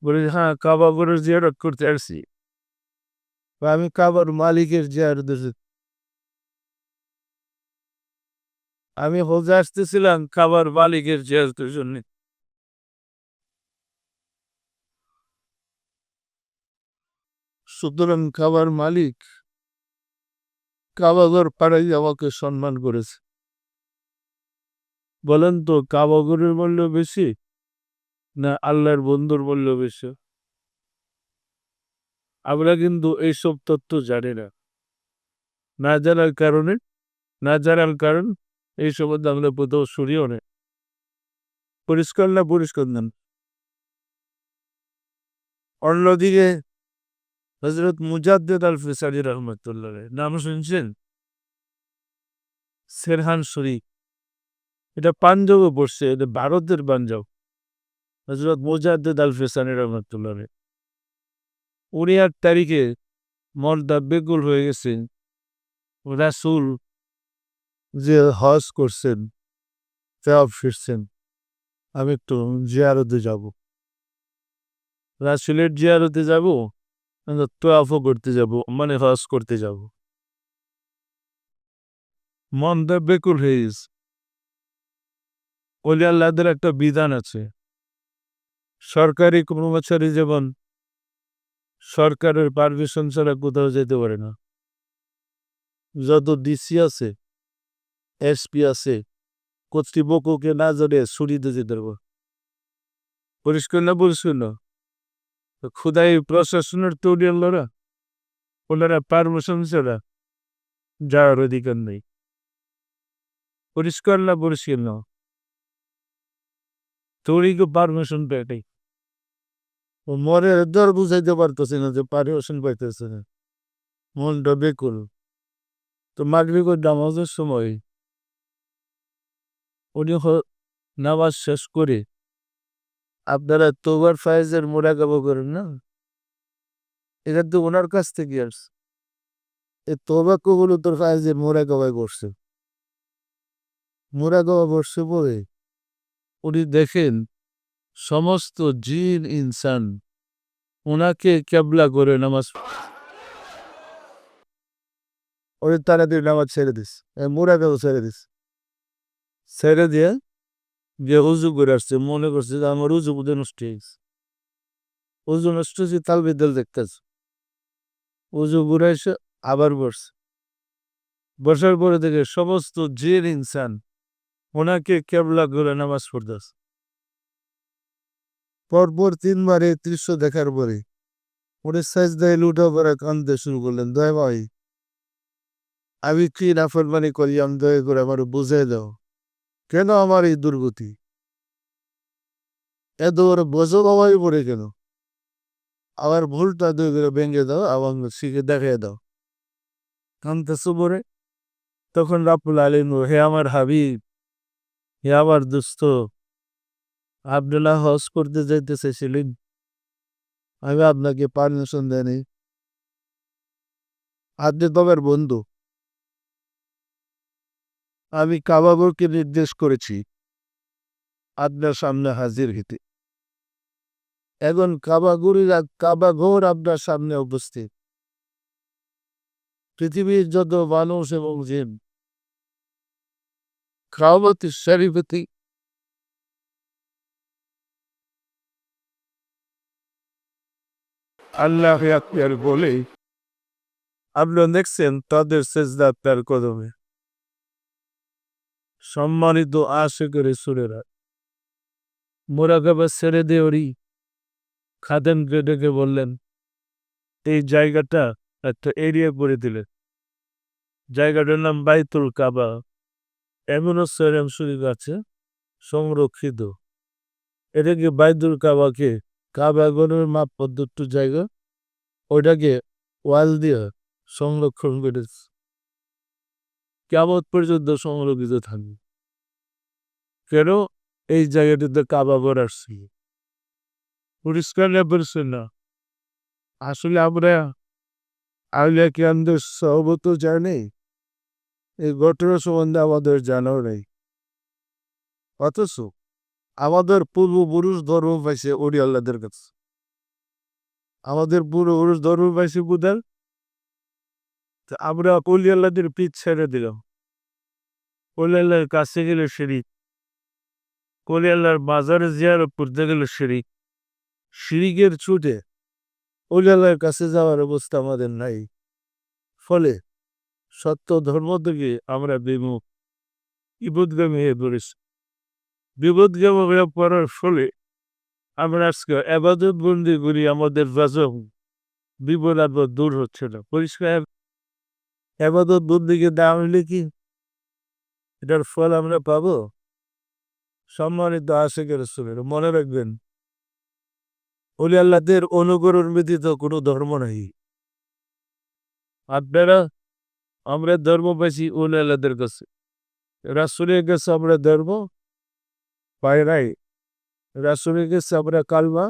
বলে, হ্যাঁ, কাবাগরের জিয়ারত করতে আসছি। আমি কাবার মালিকের জিয়ারত, আমি হজে আসতেছিলাম কাবার মালিকের জিয়ারতের জন্য। সুতরাং কাবার মালিক কাবাগর পাড়াই আমাকে সম্মান করেছে। বলেন তো, কাবাগরের মূল্য বেশি না আল্লাহর বন্ধুর মূল্য বেশি? আমরা কিন্তু এইসব তথ্য জানি না। না জানার কারণে, না জানার কারণ এই সম্বন্ধে আমরা কোথাও শুনিও না। পরিষ্কার না পরিষ্কার নাম। অন্যদিকে হজরত মুজাদ্দেদ আল ফিসারি রহমতুল্লাহ নাম শুনছেন? সেরহান শরীফ, এটা পাঞ্জাবে পড়ছে, এটা ভারতের পাঞ্জাব। হজরত মুজাদ্দেদ আল ফিসানি রহমতুল্লাহ, উনি 8 তারিখে মর্দা বেকুল হয়ে গেছেন। রাসূল যে হজ করছেন, ফেরত ফিরছেন, আমি একটু জিয়ারতে যাব, রাসূলের জিয়ারতে যাব, তোয়াফও করতে যাব, মানে হজ করতে যাব। মনটা বেকুল হয়ে গেছে। ওলি আল্লাহদের একটা বিধান আছে, সরকারি কর্মচারী যেমন সরকারের পারমিশন ছাড়া কোথাও যেতে পারে না। যত ডিসি আছে, এসপি আছে, কর্তৃপক্ষকে না জানিয়ে ছুটিতে যেতে পারবো। পরিষ্কার না পরিষ্কার না? খুদাই প্রশাসনের তৈরি আল্লাহরা, ওনারা পারমিশন ছাড়া যাওয়ার অধিকার নেই। পরিষ্কার না পরিষ্কার না? তৈরিকে পারমিশন পেটাই ও মরে দর বুঝাইতে পারতেছে না যে পারমিশন পাইতেছে না, মনটা বেকুল। তো মাগরিবের নামাজের সময় উনি নামাজ শেষ করে, আপনারা তোবার ফায়েজের মোরাকাবা করেন না, এটা তো ওনার কাছ থেকে আসছে। এই তোবা কবুল তোর ফায়েজের মোরাকাবাই করছে। মোরাকাবা করছে বলে উনি দেখেন সমস্ত জিন ইনসান ওনাকে কেবলা করে নামাজ, ওই তাড়াতাড়ি নামাজ ছেড়ে দিস, মোরাকাবা ছেড়ে দিস, ছেড়ে দিয়ে যে উজু করে আসছে, মনে করছে যে আমার উজু বুধে নষ্ট হয়ে গেছে। উজু নষ্ট হয়েছে, তাল বিদ্যাল দেখতেছে, উজু ঘুরে এসে আবার বসছে। বসার পরে দেখে সমস্ত জিন ইনসান ওনাকে কেবলা করে নামাজ পড়তেছে। পরপর 3 বার এই দৃশ্য দেখার পরে উনি সাজদায় লুটা পড়ে কাঁদতে শুরু করলেন, দয়া ভাই, আমি কি নাফরমানি করি, আমি দয়া করে আমার বুঝিয়ে দাও, কেন আমার এই দুর্গতি, এত বড় বোঝো বাবাই পড়ে কেন, আমার ভুলটা দয়া করে ভেঙে দাও, আমার শিখে দেখিয়ে দাও। কাঁদতেছে পরে তখন রাব্বুল আলামিন, হে আমার হাবিব, হে আমার দোস্ত, আব্দুল্লাহ হজ করতে যাইতে চেয়েছিলেন, আমি আপনাকে পারমিশন দেয়নি, আপনি তোমার বন্ধু, আমি কাবাগরকে নির্দেশ করেছি আপনার সামনে হাজির হইতে। এখন কাবাগর আপনার সামনে উপস্থিত। পৃথিবীর যত মানুষ এবং জিন কাবাতি শরীফতি আল্লাহ আকবার বলে আপনারা দেখছেন তাদের সেজদা তার কদমে। সম্মানিত আশিকের রাসূলেরা মোরাকাবা ছেড়ে দিয়ে ওরি খাদেমকে ডেকে বললেন, এই জায়গাটা একটা এরিয়া করে দিলেন। জায়গাটার নাম বাইতুল কাবা। এমনও সৈরাম শরীফ আছে সংরক্ষিত। এটাকে বাইতুল কাবাকে কাবাগরের মাপ পদ্ধত জায়গা, ওইটাকে ওয়াল দিয়ে সংরক্ষণ করেছে, কিয়ামত পর্যন্ত সংরক্ষিত থাকবে। কেন? এই জায়গাটিতে কাবা ঘর আসছে, পরিষ্কার না পরিচ্ছন্ন। আসলে আমরা আউলিয়া কিরামদের সহবত জানি, এই ঘটনা সম্বন্ধে আমাদের জানাও নেই। অথচ আমাদের পূর্বপুরুষ ধর্ম পাইছে ওলি আল্লাহদের কাছে। আমাদের পূর্বপুরুষ ধর্ম পাইছে কোথায়? আমরা অলি আল্লাহদের পিঠ ছেড়ে দিলাম। অলি আল্লাহর কাছে গেলে শিরিক, অলি আল্লাহর বাজারে জিয়ারত করতে গেলে শিরিক। শিরিকের ছুটে অলি আল্লাহর কাছে যাওয়ার অবস্থা আমাদের নাই। ফলে সত্য ধর্ম থেকে আমরা বিমুখ, বিপদগামী হয়ে পড়েছি। বিপদগামী হয়ে পড়ার ফলে আমরা আজকে আবাদত বন্দি করি, আমাদের গজব বিপদ আপদ দূর হচ্ছে না। পরিষ্কার আবাদত বন্দিকে দেওয়া হলে কি এটার ফল আমরা পাবো? সম্মানিত আশিকের রাসূলের মনে রাখবেন, ওলি আল্লাহদের অনুকরণ ব্যতীত কোনো ধর্ম নাই। আপনারা আমরা ধর্ম পাইছি ওলি আল্লাহদের কাছে, রাসূলের কাছে আমরা ধর্ম পাই নাই। রাসূলের কাছে আমরা কালমা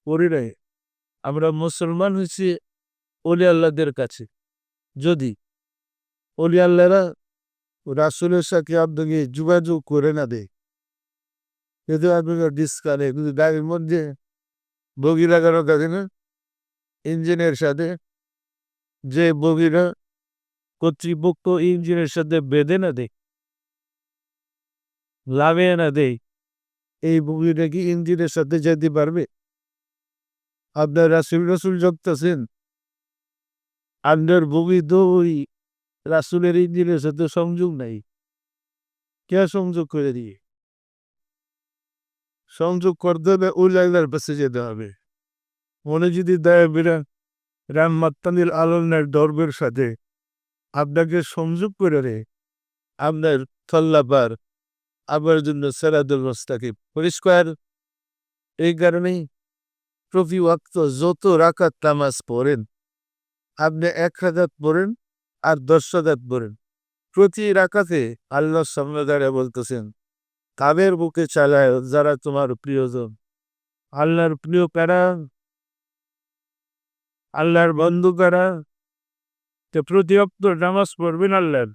পড়ি নাই। আমরা মুসলমান হয়েছি ওলি আল্লাহদের কাছে। যদি ওলি আল্লাহরা রাসূলের সাথে আপনাকে যোগাযোগ করে না দেয়, যদি আপনাকে ডিসকানে কিন্তু গাড়ির মধ্যে বগি লাগানো থাকে না ইঞ্জিনের সাথে, যে বগিরা কর্তৃপক্ষ ইঞ্জিনের সাথে বেঁধে না দেয়, লাগাইয়ে না দেয়, এই বগিটা কি ইঞ্জিনের সাথে যেতে পারবে? আপনার রাসূল যুক্তাছেন, আপনার বগি তো ওই রাসূলের ইঞ্জিনের সাথে সংযোগ নাই। কে সংযোগ করে দিয়ে? সংযোগ করতে হবে ওলি আল্লাহর কাছে যেতে হবে। মনে যদি দেয় বিরান রাহমাতাল্লিল আলামিনের দরবের সাথে আপনাকে সংযোগ করে রে, আপনার তল্লাপার আপনার জন্য সিরাতুল মুস্তাকিম পরিষ্কার। এই কারণেই প্রতি ওয়াক্ত যত রাকাত নামাজ পড়েন, আপনি ১ রাকাত পড়েন আর ১০ রাকাত পড়েন, প্রতি রাকাতে আল্লাহর সামনে দাঁড়িয়ে বলতেছেন, তাদের বুকে চালায় যারা তোমার প্রিয়জন। আল্লাহর প্রিয় কারা? আল্লাহর বন্ধু কারা? তো প্রতি ওয়াক্ত নামাজ পড়বেন আল্লাহর,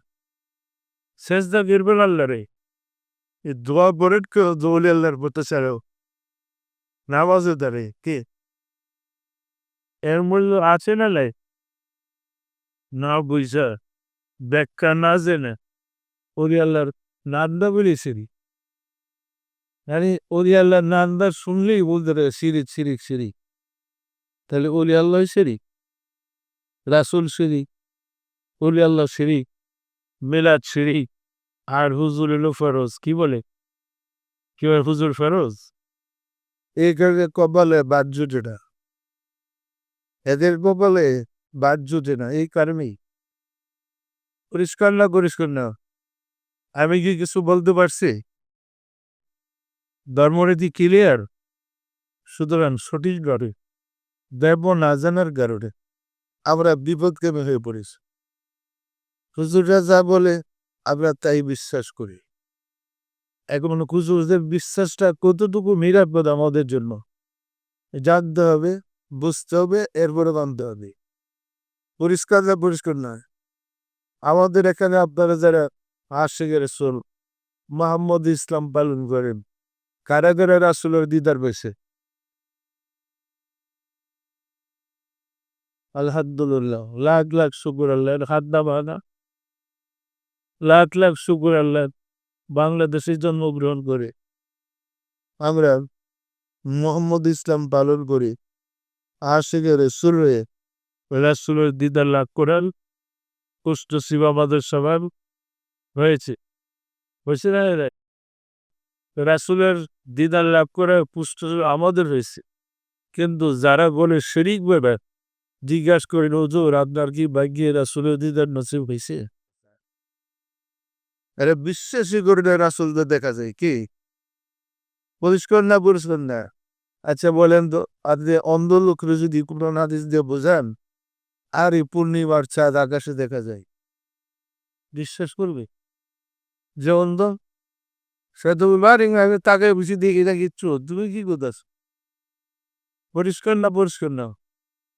সেজদা করবেন আল্লাহরে, এই দোয়া পড়েন কেউ ওলি আল্লাহর পথে ছাড়াও নামাজও দাঁড়ে কে? এর মূল্য আছে না নাই? না বুঝা, ব্যাখ্যা না জেনে ওলি আল্লাহর নান্দা বলেছিলি, মানে ওলি আল্লাহর নান্দা শুনলেই বলতে রে শিরিক শিরিক শিরিক। তাহলে ওলি আল্লাহ শিরিক, রাসূল শিরিক, ওলি আল্লাহ শিরিক, মিলাদ শিরিক, আর হুজুর এলো ফরজ। কি বলে? কি বলে হুজুর ফরজ? এই কারণে কপালে বাদ জুটে না, এদের কপালে বাদ জুটে না। এই কারণেই পরিষ্কার না পরিষ্কার না আমি কি কিছু বলতে পারছি? ধর্মরীতি ক্লিয়ার। সুতরাং সঠিকভাবে দেব না জানার কারণে আমরা বিপদগামী হয়ে পড়েছি। হুজুররা যা বলে আমরা তাই বিশ্বাস করি। এখন হুজুরদের বিশ্বাসটা কতটুকু নিরাপদ আমাদের জন্য জানতে হবে, বুঝতে হবে, এরপরে মানতে হবে। পরিষ্কার না পরিষ্কার নয়? আমাদের এখানে আপনারা যারা আশিকের রাসূল মুহাম্মদ ইসলাম পালন করেন, কারা কারা রাসূলের দিদার পেয়েছে? আলহামদুলিল্লাহ, লাখ লাখ শুকর আল্লাহর। হাত নামা না, লাখ লাখ শুকর আল্লাহ। বাংলাদেশে জন্মগ্রহণ করে আমরা মোহাম্মদ ইসলাম পালন করি আশিকে রসুল হয়ে রাসূলের দিদার লাভ করার কুষ্ঠ শিব আমাদের সবার হয়েছে হয়েছে না রাসূলের দিদার লাভ করার পুষ্ট আমাদের হয়েছে কিন্তু যারা বলে শিরিক বেবে জিজ্ঞাসা করেন হুজুর আপনার কি ভাগ্যে রাসূলের দিদার নসিব হয়েছে আরে বিশ্বাসই করে না রাসূলদের দেখা যায় কি পরিষ্কার না পরিষ্কার না আচ্ছা বলেন তো আপনি অন্ধ লোকরা যদি কোরআন হাদিস দিয়ে বোঝান আর এই পূর্ণিমার চাঁদ আকাশে দেখা যায় বিশ্বাস করবে যে অন্ধ সে তুমি বাড়ি আমি তাকে বুঝি দেখি না কিচ্ছু তুমি কি করতেছ পরিষ্কার না পরিষ্কার না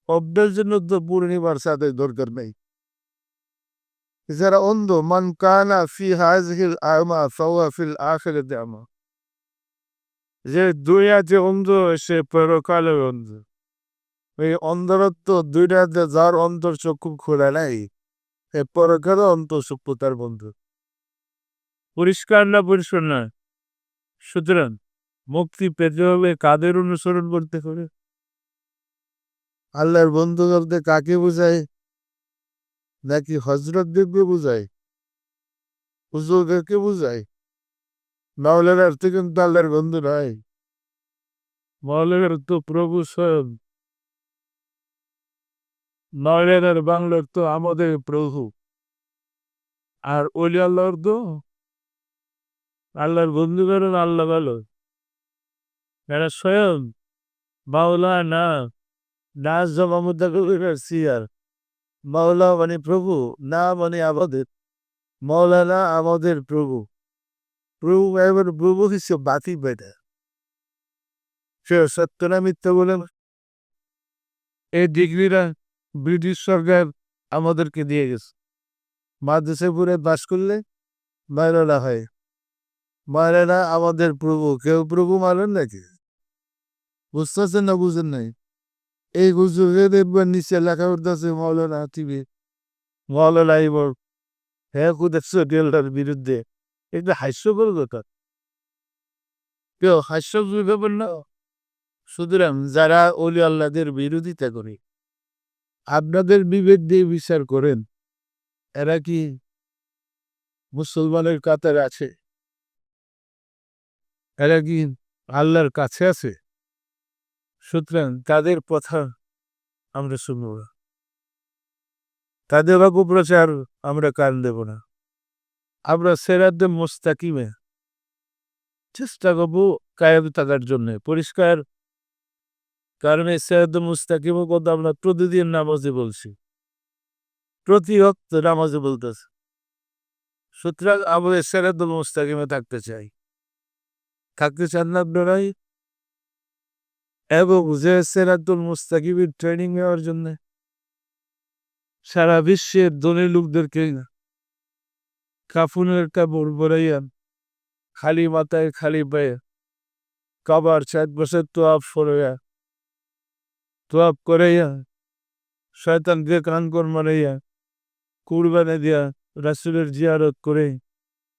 শব্দের জন্য তো পূর্ণিমার চাঁদের দরকার নেই যারা অন্ধ মান কানা ফি হাযিহিল আমা ফাওয়া ফিল আখিরাতি আমা যে দুনিয়াতে অন্ধ সে পরকালে অন্ধ এই অন্ধরত্ব দুইটাতে যার অন্তর চক্ষু খোলা নাই এ পরকালে অন্তঃচক্ষু তার বন্ধু পরিষ্কার না পরিষ্কার না সুতরাং মুক্তি পেতে হবে কাদের অনুসরণ করতে হবে আল্লাহর বন্ধু বলতে কাকে বোঝায় নাকি হজরত দেবকে বোঝায় হুজুরদেরকে বোঝায় মাওলানার অর্থ কিন্তু আল্লাহর বন্ধু নয় মাওলানার তো প্রভু স্বয়ং মাওলানার বাংলার তো আমাদের প্রভু আর ওলি আল্লাহর তো আল্লাহর বন্ধু করেন আল্লাহ ভালো এরা স্বয়ং মাওলানা না জমামুদ্দা কবির সিয়ার মাওলা মানে প্রভু না মানে আমাদের মৌলানা আমাদের প্রভু প্রভু এবার প্রভু হিসেবে বাতি বেটা সে সত্য না মিথ্যা বলে এই ডিগ্রিটা ব্রিটিশ সরকার আমাদেরকে দিয়ে গেছে মাদ্রাসায় পড়ে বাস করলে মাওলানা হয় মাওলানা আমাদের প্রভু কেউ প্রভু মানেন নাকি বুঝতেছেন না বুঝেন নাই এই হুজুরে দেখবেন নিচে লেখা উঠতেছে মৌলানা টিভি মৌলানা এবার হ্যাঁ দেখছো ডেলটার বিরুদ্ধে এটা হাস্যকর কথা কেউ হাস্যকর ব্যাপার না সুতরাং যারা অলি আল্লাহদের বিরোধিতা করে আপনাদের বিবেক দিয়ে বিচার করেন এরা কি মুসলমানের কাতারে আছে এরা কি আল্লাহর কাছে আছে সুতরাং তাদের কথা আমরা শুনব না তাদের অপপ্রচার আমরা কান দেব না আমরা সেরাদ্দে মোস্তাকিমে চেষ্টা করবো কায়েম থাকার জন্য পরিষ্কার কারণ এই সেরাদ্দে মুস্তাকিমের কথা আমরা প্রতিদিন নামাজে বলছি প্রতি ভক্ত নামাজে বলতেছে সুতরাং আমরা সেরাদ্দে মুস্তাকিমে থাকতে চাই থাকতে চান না আপনারাই এবং যে সেরাদ্দুল মুস্তাকিমের ট্রেনিং নেওয়ার জন্য সারা বিশ্বের ধনী লোকদেরকে কাফনের কাপড় পরাইয়া খালি মাথায় খালি পায়ে কাবার 7 বছর তোয়াফ ফরাইয়া তোয়াফ করাইয়া শয়তানকে কানকর মারাইয়া কুরবানি দিয়া রাসূলের জিয়ারত করে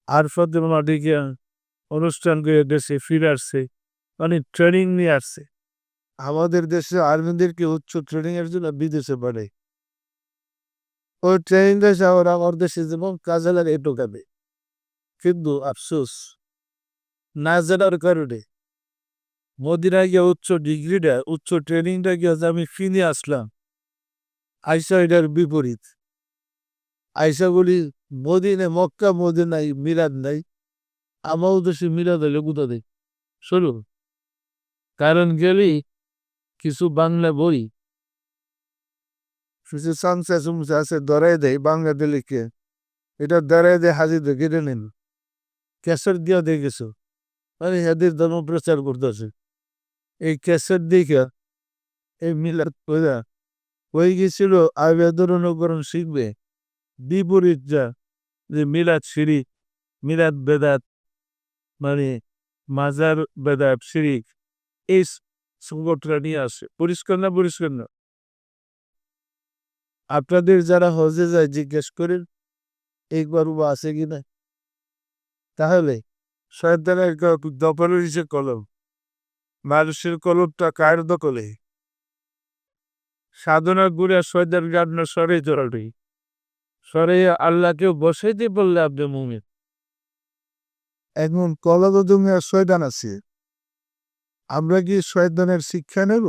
আরফাতের মাঠে গিয়া অনুষ্ঠান করে দেশে ফিরে আসছে মানে ট্রেনিং নিয়ে আসছে আমাদের দেশে আর্মিদেরকে উচ্চ ট্রেনিং এর জন্য বিদেশে পাঠায় ওই ট্রেনিংটা যাওয়ার আমার দেশে যেমন কাজে লাগে এটু কাবে কিন্তু আফসোস না জানার কারণে মদিনা গিয়ে উচ্চ ডিগ্রিটা উচ্চ ট্রেনিংটা গিয়ে আমি ফিরে আসলাম আইসা এটার বিপরীত আইসা বলি মদিনে মক্কা মদিনায় মিলাদ নাই আমার দেশে মিলাদ হলে কোথা দেয় শুনুন কারণ গেলি কিছু বাংলা বই কিছু সংস্থা সমস্যা আছে ধরাই দেয় বাংলা দিলিকে এটা ধরাই দেয় হাজির কেটে নেন ক্যাসেট দিয়া দেখেছো মানে এদের ধর্ম প্রচার করতেছে এই ক্যাসেট দেখে এই মিলাদ ওরা ওই গেছিল আবেদন অনুকরণ শিখবে বিপরীত যা যে মিলাদ শিরিক মিলাদ বেদাত মানে মাজার বেদাত শিরিক এই সংগঠনটা নিয়ে আসে পরিষ্কার না পরিষ্কার না আপনাদের যারা হজে যায় জিজ্ঞেস করেন একবার আছে কিনা তাহলে শয়তানের দখলে রয়েছে কলম, মানুষের কলমটা কার দখলে? সাধনা গুড়া শয়তান গান সরে জড়াবি, সরে আল্লাহকেও বসাইতে বললে আপনি মুমিন। এখন কলবদমে শয়তান আছে, আমরা কি শয়তানের শিক্ষা নেব?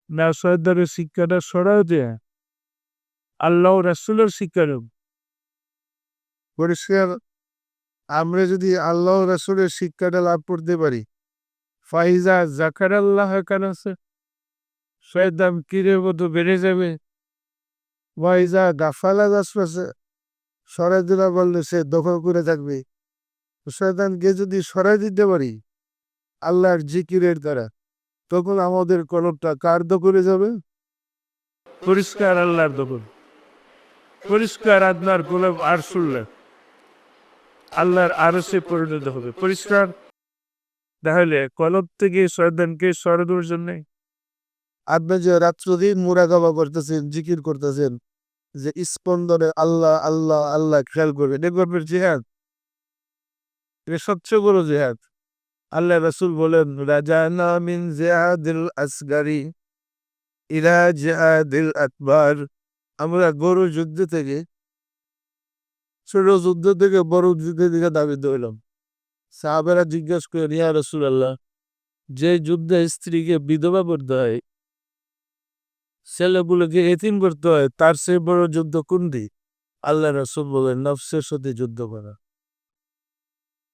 না, শয়তানের শিক্ষাটা সরাও দেয়া, আল্লাহ রাসূলের শিক্ষা নেব। পরিষ্কার, আমরা যদি আল্লাহ রাসূলের শিক্ষাটা লাভ করতে পারি, ফাইজা জাকার আল্লাহ কানাসে, শয়তান তীরের মতো বেড়ে যাবে। ওয়াইজা গাফালা গাছপাশে সরাই দিলা বললে সে দখল করে থাকবে। শয়তানকে যদি সরাই দিতে পারি আল্লাহর জিকিরের দ্বারা, তখন আমাদের কলবটা কার দখলে যাবে? পরিষ্কার আল্লাহর দখল, পরিষ্কার আপনার কলব আর শুনলে আল্লাহর আরশে পরিণত হবে। পরিষ্কার, তাহলে কলব থেকে শয়তানকে সরানোর জন্য আপনি যে রাত্রদিন মুরাকাবা করতেছেন, জিকির করতেছেন, যে স্পন্দনে আল্লাহ আল্লাহ আল্লাহ খেয়াল করবেন, এ করবেন জিহাদ, এটা সবচেয়ে বড় জিহাদ। আল্লাহ রাসূল বলেন, রাজানা মিন জিহাদিল আসগারি ইলা জিহাদিল আকবার, আমরা বড় যুদ্ধ থেকে, ছোট যুদ্ধ থেকে বড় যুদ্ধের দিকে দাবিত হইলাম। সাহাবেরা জিজ্ঞেস করেন, ইয়া রাসূলুল্লাহ, যে যুদ্ধে স্ত্রীকে বিধবা করতে হয়, ছেলেগুলোকে এতিম করতে হয়, তার চেয়ে বড় যুদ্ধ কোনটি? আল্লাহ রাসূল বলেন, নফসের সাথে যুদ্ধ করা।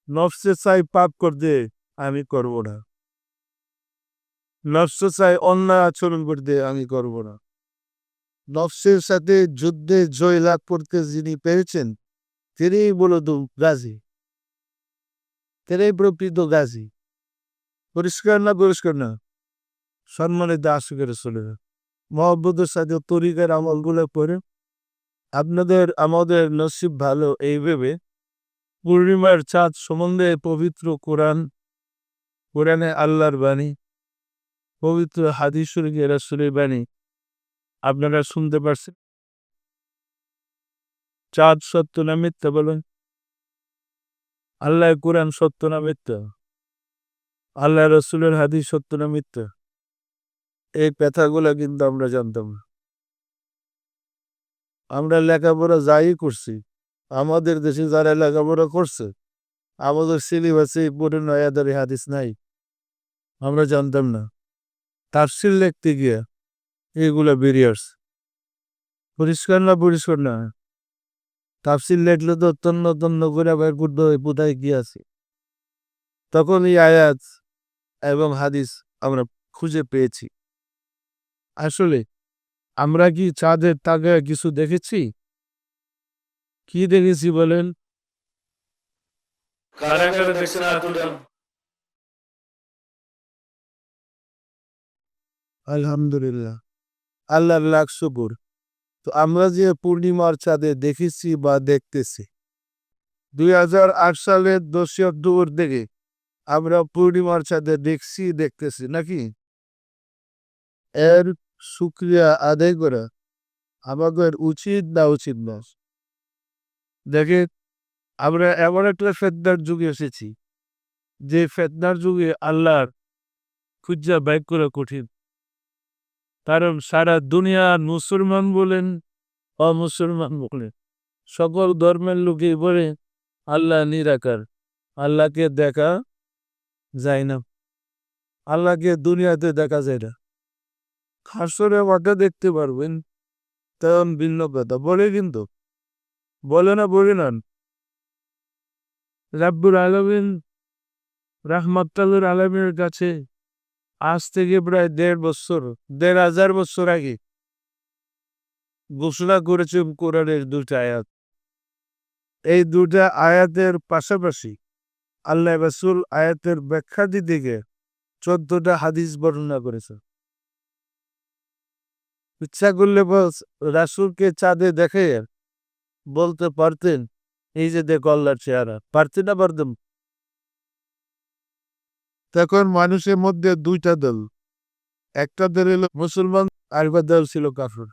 নফসে চাই পাপ করতে, আমি করব না। নফসে চাই অন্যায় আচরণ করতে, আমি করব না। নফসের সাথে যুদ্ধে জয় লাভ করতে যিনি পেরেছেন, তিনিই মূলত গাজী, তিনিই প্রকৃত গাজী। পরিষ্কার না? পরিষ্কার না? সম্মানিত আশিকের চলে যান, মহব্বতের সাথে তরিকার আমলগুলো করে আপনাদের আমাদের নসিব ভালো এই ভেবে পূর্ণিমার চাঁদ সম্বন্ধে পবিত্র কোরআন, কোরআনে আল্লাহর বাণী, পবিত্র হাদিস শরীফে রাসূলের বাণী আপনারা শুনতে পারছেন। চাঁদ সত্য না মিথ্যা বলেন? আল্লাহ কোরআন সত্য না মিথ্যা? আল্লাহ রাসূলের হাদিস সত্য না মিথ্যা? এই কথাগুলো কিন্তু আমরা জানতাম না। আমরা লেখাপড়া যাই করছি, আমাদের দেশে যারা লেখাপড়া করছে, আমাদের সিলেবাসে পড়ে নয়াদারি হাদিস নাই, আমরা জানতাম না। তাফসীর লিখতে গিয়ে এগুলা বেরিয়ে আসছে। পরিষ্কার না? পরিষ্কার না? তাফসীর লিখলে তো তন্ন তন্ন করে আবার কোথায় কি আছে, তখন এই আয়াত এবং হাদিস আমরা খুঁজে পেয়েছি। আসলে আমরা কি চাঁদের তাগায় কিছু দেখেছি? কি দেখেছি বলেন? কারা কারা দেখছেন হাত তুলেন। আলহামদুলিল্লাহ, আল্লাহর লাখ শুকর। তো আমরা যে পূর্ণিমার চাঁদে দেখেছি বা দেখতেছি, 2008 সালের 10 অক্টোবর থেকে আমরা পূর্ণিমার চাঁদে দেখতেছি নাকি? এর শুকরিয়া আদায় করা আমাদের উচিত না উচিত না? দেখে, আমরা এমন একটা ফেতনার যুগে এসেছি, যে ফেতনার যুগে আল্লাহর খুঁজা বাইক করা কঠিন। কারণ সারা দুনিয়ার মুসলমান বলেন অমুসলমান বলেন সকল ধর্মের লোকই বলে আল্লাহ নিরাকার, আল্লাহকে দেখা যায় না, আল্লাহকে দুনিয়াতে দেখা যায় না। হাসরে মাঠে দেখতে পারবেন, তেমন ভিন্ন কথা বলে, কিন্তু বলে না, বলে না। রাব্বুল আলামিন রাহমাতুল আলামিনের কাছে আজ থেকে প্রায় 1,500 বছর আগে ঘোষণা করেছে কোরআনের 2টা আয়াত। এই 2টা আয়াতের পাশাপাশি আল্লাহ রাসূল আয়াতের ব্যাখ্যা দিতে গিয়ে 14টা হাদিস বর্ণনা করেছে। ইচ্ছা করলে রাসূলকে চাঁদে দেখে বলতে পারতেন, এই যে দেখো আল্লাহর চেহারা, পারতেন না? পারতেন? তখন মানুষের মধ্যে 2টা দল, একটা দল হলো মুসলমান, আরেকটা দল ছিল কাফের।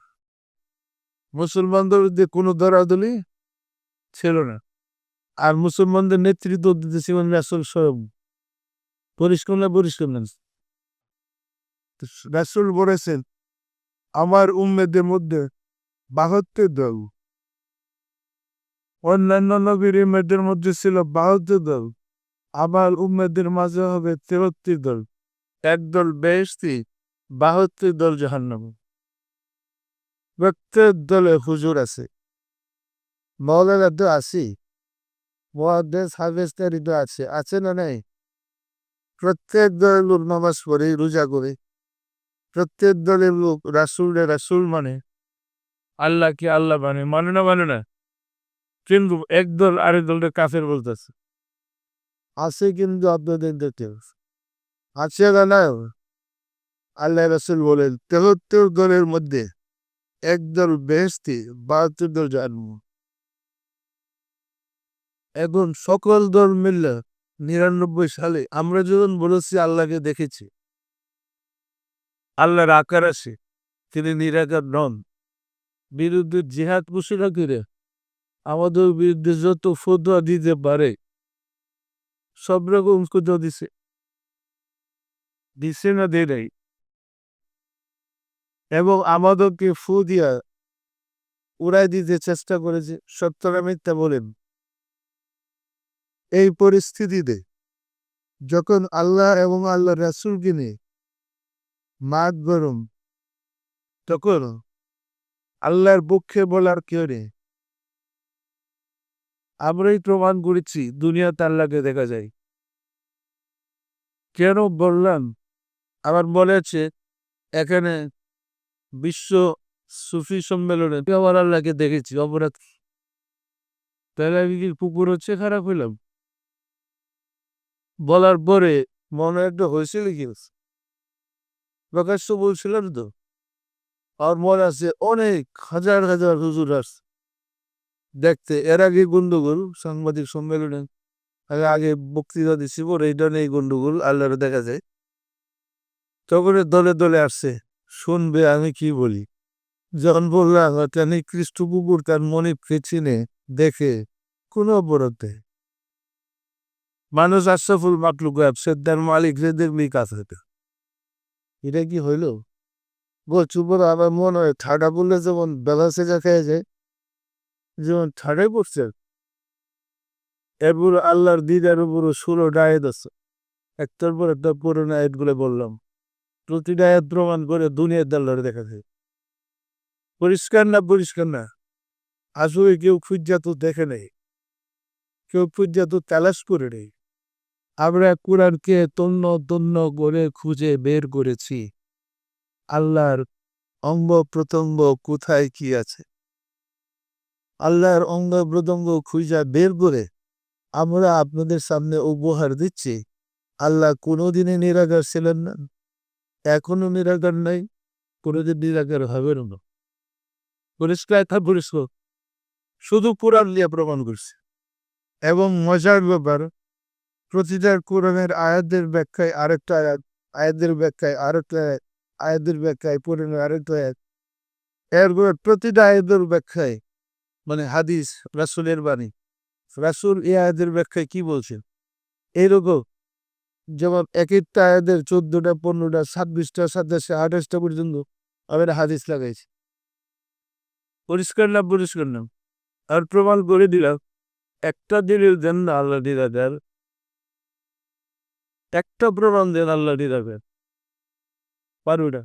মুসলমানদের মধ্যে কোনো দলাদলি ছিল না। আর মুসলমানদের নেতৃত্ব দিতেছিলেন রাসূল স্বয়ং। পরিষ্কার না পরিষ্কার না? রাসূল বলেছেন আমার উম্মতের মধ্যে ৭২ দল। অন্যান্য নবীর উম্মতের মধ্যে ছিল ৭২ দল। আমার উম্মতের মাঝে হবে ৭৩ দল। একদল বেহেশতি, ৭২ দল জাহান্নামী। প্রত্যেক দলে হুজুর আছে, মাওলানা তো আছি, মুহাদ্দিস হাফেজদের তো আছে, আছে না নাই? প্রত্যেক দলের লোক নামাজ পড়ে, রোজা করে, প্রত্যেক দলের লোক রাসূলরে রাসূল মানে, আল্লাহকে আল্লাহ মানে, মানে না মানে না? কিন্তু একদল আরেক দলকে কাফের বলতেছে। আছে কিন্তু আপনাদের দেশে আছে না নাই? আল্লাহ রাসূল বলেন ৭৩ দলের মধ্যে একদল বেহেশতি, ৭২ দল জাহান্নামী। এখন সকল দল মিললে ৯৯ সালে আমরা যখন বলেছি আল্লাহকে দেখেছি, আল্লাহর আকার আছে, তিনি নিরাকার নন, বিরুদ্ধে জিহাদ ঘোষণা করে আমাদের বিরুদ্ধে যত ফতোয়া দিতে পারে সব রকম ফতোয়া দিছে, দিছে না দেয় নাই, এবং আমাদেরকে ফু দিয়া উড়াই দিতে চেষ্টা করেছে। সত্য না মিথ্যা বলেন? এই পরিস্থিতিতে যখন আল্লাহ এবং আল্লাহ রাসূলকে নিয়ে মাঠ গরম, তখন আল্লাহর পক্ষে বলার কেউ নেই। আমরাই প্রমাণ করেছি দুনিয়াতে আল্লাহকে দেখা যায়। কেন বললাম? আবার বলেছে এখানে বিশ্ব সুফি সম্মেলনে আমার আল্লাহকে দেখেছি, অপরাধ কি? তাহলে আমি কি কুকুর হচ্ছে খারাপ হইলাম? বলার পরে মনে একটা হয়েছিল কি প্রকাশ্য বলছিলাম তো, আর মনে আছে অনেক হাজার হাজার হুজুর আসছে দেখতে। এর আগে গন্ডগোল সাংবাদিক সম্মেলনে আগে বক্তৃতা দিছি, পরে এটা নেই গন্ডগোল, আল্লাহরে দেখা যায়। তখন দলে দলে আসছে শুনবে আমি কি বলি। যখন বললাম একটা নিকৃষ্ট কুকুর তার মনে পেছিনে দেখে কোনো অপরাধ নেই, মানুষ আশরাফুল মাখলুক ব্যবসার তার মালিক দেখলেই কাজ হতো। এটা কি হইল? চুপ করে আমার মনে হয় ঠাডা পড়লে যেমন বেলা সেজা খেয়ে যায়, যেমন ঠাডাই পড়ছে। এরপর আল্লাহর দিদার উপর 16টা আয়াত আছে, একটার পর একটা পুরোনো আয়াতগুলো বললাম। প্রতিটা আয়াত প্রমাণ করে দুনিয়ার আল্লাহরে দেখা যায়। পরিষ্কার না পরিষ্কার না? আসলে কেউ খুঁজা তো দেখে নেই, কেউ খুঁজা তো তালাশ করে নেই। আমরা কোরআনকে তন্ন তন্ন করে খুঁজে বের করেছি আল্লাহর অঙ্গ প্রত্যঙ্গ কোথায় কি আছে। আল্লাহর অঙ্গ প্রত্যঙ্গ খুঁজা বের করে আমরা আপনাদের সামনে উপহার দিচ্ছি। আল্লাহ কোনোদিনই নিরাকার ছিলেন না, এখনো নিরাকার নাই, কোনোদিন নিরাকার হবে না। পরিষ্কার পরিষ্কার শুধু কোরআন দিয়ে প্রমাণ করছে। এবং মজার ব্যাপার, প্রতিটা কোরআনের আয়াতের ব্যাখ্যায় আরেকটা আয়াত, আয়াতের ব্যাখ্যায় আরেকটা আয়াত, আয়াতের ব্যাখ্যায় পড়েন আরেকটা আয়াত। এরপর প্রতিটা আয়াতের ব্যাখ্যায় মানে হাদিস, রাসূলের বাণী, রাসূল এই আয়াতের ব্যাখ্যায় কি বলছেন এইরকম। যেমন এক একটা আয়াতের 14টা 15টা 26টা 27টা 28টা পর্যন্ত আমরা হাদিস লাগাইছি। পরিষ্কার না পরিষ্কার না? আর প্রমাণ করে দিলাম একটা দিনের দেন না আল্লাহ দিদার, একটা প্রমাণ দেন আল্লাহ দিদার পারুটা।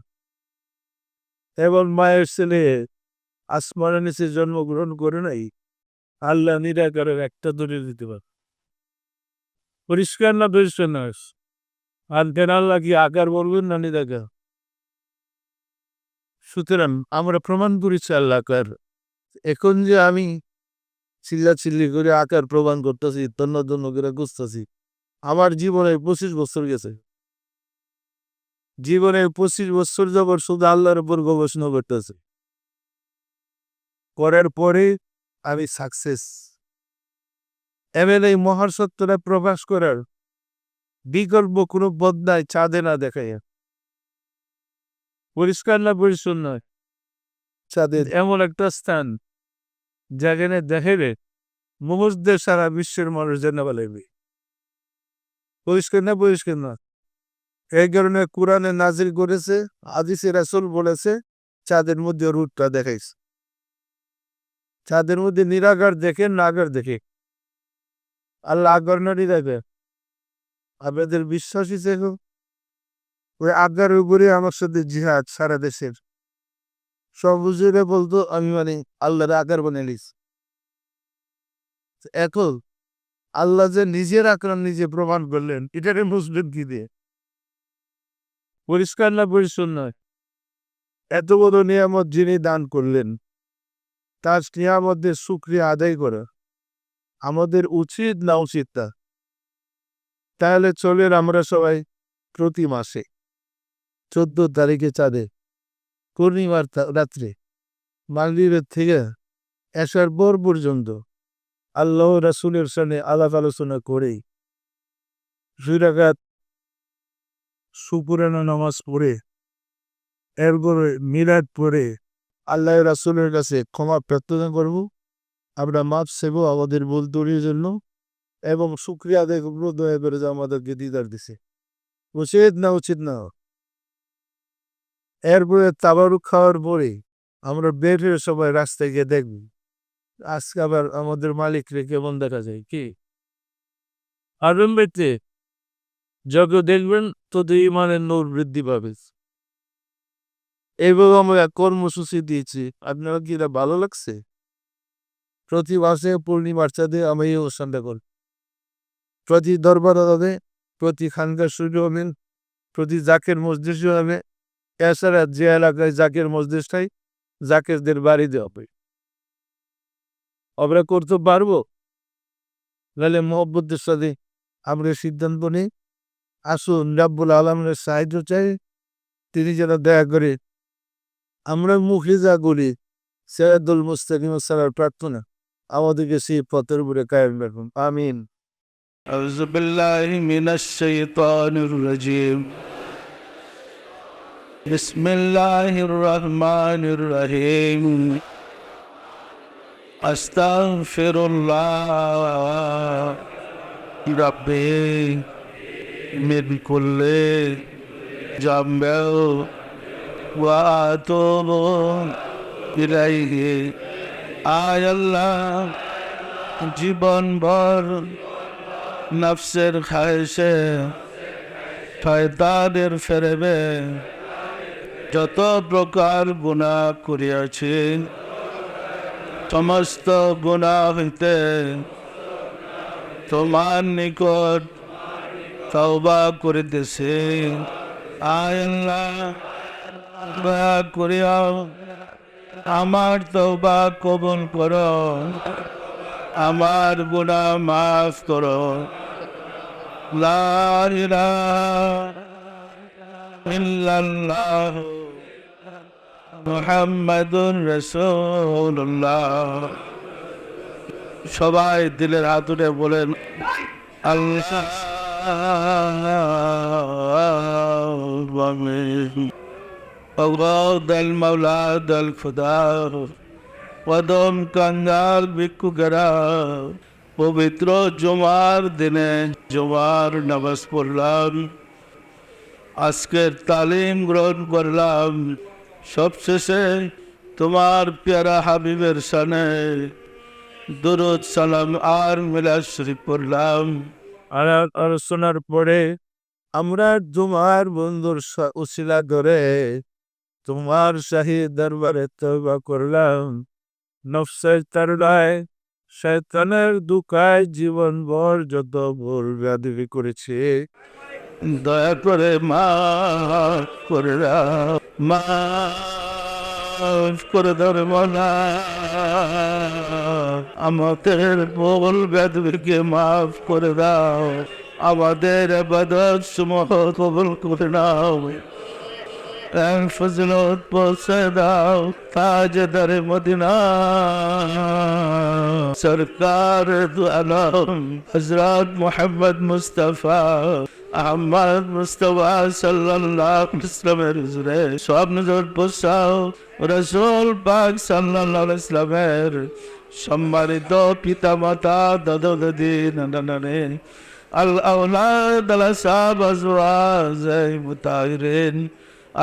এবং মায়ের ছেলে আসমানের নিচে জন্মগ্রহণ করে নাই, আল্লাহ নিরাকারের একটা দলিল দিতে পারে। পরিষ্কার না পরিষ্কার না? আর কেন আল্লাহ কি আকার বলবেন না নিরাকার? সুতরাং আমরা প্রমাণ করেছি আল্লাহ আকার। এখন যে আমি চিল্লাচিল্লি করে আকার প্রমাণ করতেছি, তন্ন তন্ন করে খুঁজতেছি, আমার জীবনে 25 বছর গেছে। জীবনে 25 বছর যাবত শুধু আল্লাহর উপর গবেষণা করতেছে, করার পরে আমি সাকসেস। এবার এই মহান সত্যটা প্রকাশ করার বিকল্প কোনো পথ নাই চাঁদে না দেখাইয়া। পরিষ্কার না পরিচ্ছন্ন নয়? চাঁদের এমন একটা স্থান যেখানে দেখাবে মুহূর্তে সারা বিশ্বের মানুষ জানা বলেবি পরিষ্কার না পরিষ্কার না এই কারণে কোরআনে নাজিল করেছে হাদিসে রাসূল বলেছে চাঁদের মধ্যে রূপটা দেখাইছে চাঁদের মধ্যে নিরাকার দেখে নাগার দেখে আল্লাহ আগার না নিরাকার আপনাদের বিশ্বাসই দেখো ওই আগার উপরে আমার সাথে জিহাদ সারা দেশের সব বুঝে বলতো আমি মানে আল্লাহর আগার বানিয়ে নিস এখন আল্লাহ যে নিজের আকার নিজে প্রমাণ করলেন এটারে বুঝলেন কি দিয়ে পরিষ্কার না পরিচ্ছন্ন এত বড় নিয়ামত যিনি দান করলেন তার নিয়ামতের শুকরিয়া আদায় করা আমাদের উচিত না উচিত না তাহলে চলেন আমরা সবাই প্রতি মাসে 14 তারিখে চাঁদে পূর্ণিমার রাত্রে মাগরিবের থেকে এশার পর পর্যন্ত আল্লাহ রাসূলের সামনে আলাপ আলোচনা করেই 2 রাকাত সুপুরানো নামাজ পড়ে এরপরে মিলাদ পড়ে আল্লাহ রাসূলের কাছে ক্ষমা প্রার্থনা করব আমরা মাফ চাইব আমাদের ভুল ত্রুটির জন্য এবং শুকরিয়া আদায় করবো দয়া করে যে আমাদেরকে দিদার দিছে উচিত না এরপরে তাবারুক খাওয়ার পরে আমরা বের হয়ে সবাই রাস্তায় গিয়ে দেখব আজকে আবার আমাদের মালিকরে কেমন দেখা যায় কি আরম্ভেতে যত দেখবেন তত ইমানের নূর বৃদ্ধি পাবে এইভাবে আমরা কর্মসূচি দিয়েছি আপনারা কি এটা ভালো লাগছে প্রতি মাসে পূর্ণিমার চাঁদে আমি এই অনুষ্ঠানটা করি প্রতি দরবার হবে প্রতি খানকার শুরু হবেন প্রতি জাকের মসজিদ হবে এছাড়া যে এলাকায় জাকের মসজিদটাই জাকেরদের বাড়িতে হবে আমরা করতে পারবো নাহলে মহব্বতের সাথে আমরা সিদ্ধান্ত নিই আসুন রাব্বুল আলামিনের সাহায্য চাই তিনি যেন দয়া করে আমরা মুখে যা করি সিরাতুল মুস্তাকিম সালার প্রার্থনা আমাদেরকে সেই পথের উপরে কায়েম রাখুন আমিন আউযু বিল্লাহি মিনাশ শাইতানির রাজীম বিসমিল্লাহির রহমানির রহিম আস্তাগফিরুল্লাহ রাব্বি মিন কুল্লি জামবিন ওয়া আতুবু ইলাইহি আয় আল্লাহ জীবনভর নফসের খায়েশে শয়তানের ফেরেবে যত প্রকার গুনাহ করিয়াছি সমস্ত গুনাহ হইতে তোমার নিকট তওবা করিতেছি আয় আল্লাহ দয়া করিয়া আমার তওবা কবুল করো আমার গুনাহ মাফ করো লা ইলাহা ইল্লাল্লাহ মুহাম্মাদুর রাসূলুল্লাহ সবাই দিলের হাতুড়ে বলেন আল্লাহ দল মৌলা দল খুদা পদম কাঙ্গাল ভিক্ষু গেরা পবিত্র জুমার দিনে জুমার নামাজ পড়লাম আজকের তালিম গ্রহণ করলাম সবশেষে তোমার প্যারা হাবিবের শানে দুরূদ সালাম আর মিলাদ শরীফ পড়লাম আলোচনার পরে আমরা তোমার বন্ধুর উসিলা ধরে তোমার শাহী দরবারে তওবা করলাম নফসের তারলায় শয়তানের দুকায় জীবনভর যত ভুল ব্যাধি করেছে দয়া করে মাফ করে দাও মাফ করে দাও রে মওলা আমাদের ভুল ব্যাধিকে মাফ করে দাও আমাদের ইবাদত সমূহ কবুল করে নাও ফজলত পৌঁছে দাও তাজদার মদিনা সরকার দু আলম হযরত মুহাম্মদ মুস্তাফা আহমদ মুস্তাফা সাল্লাল্লাহু আলাইহি ওয়াসাল্লামের হুজুরে সব নজর পৌঁছাও রাসূল পাক সাল্লাল্লাহু আলাইহি ওয়াসাল্লামের সম্মানিত পিতা মাতা দাদা দাদি নানা নানি আল আওলাদ আল সাহাব আজওয়াজ মুতাহিরিন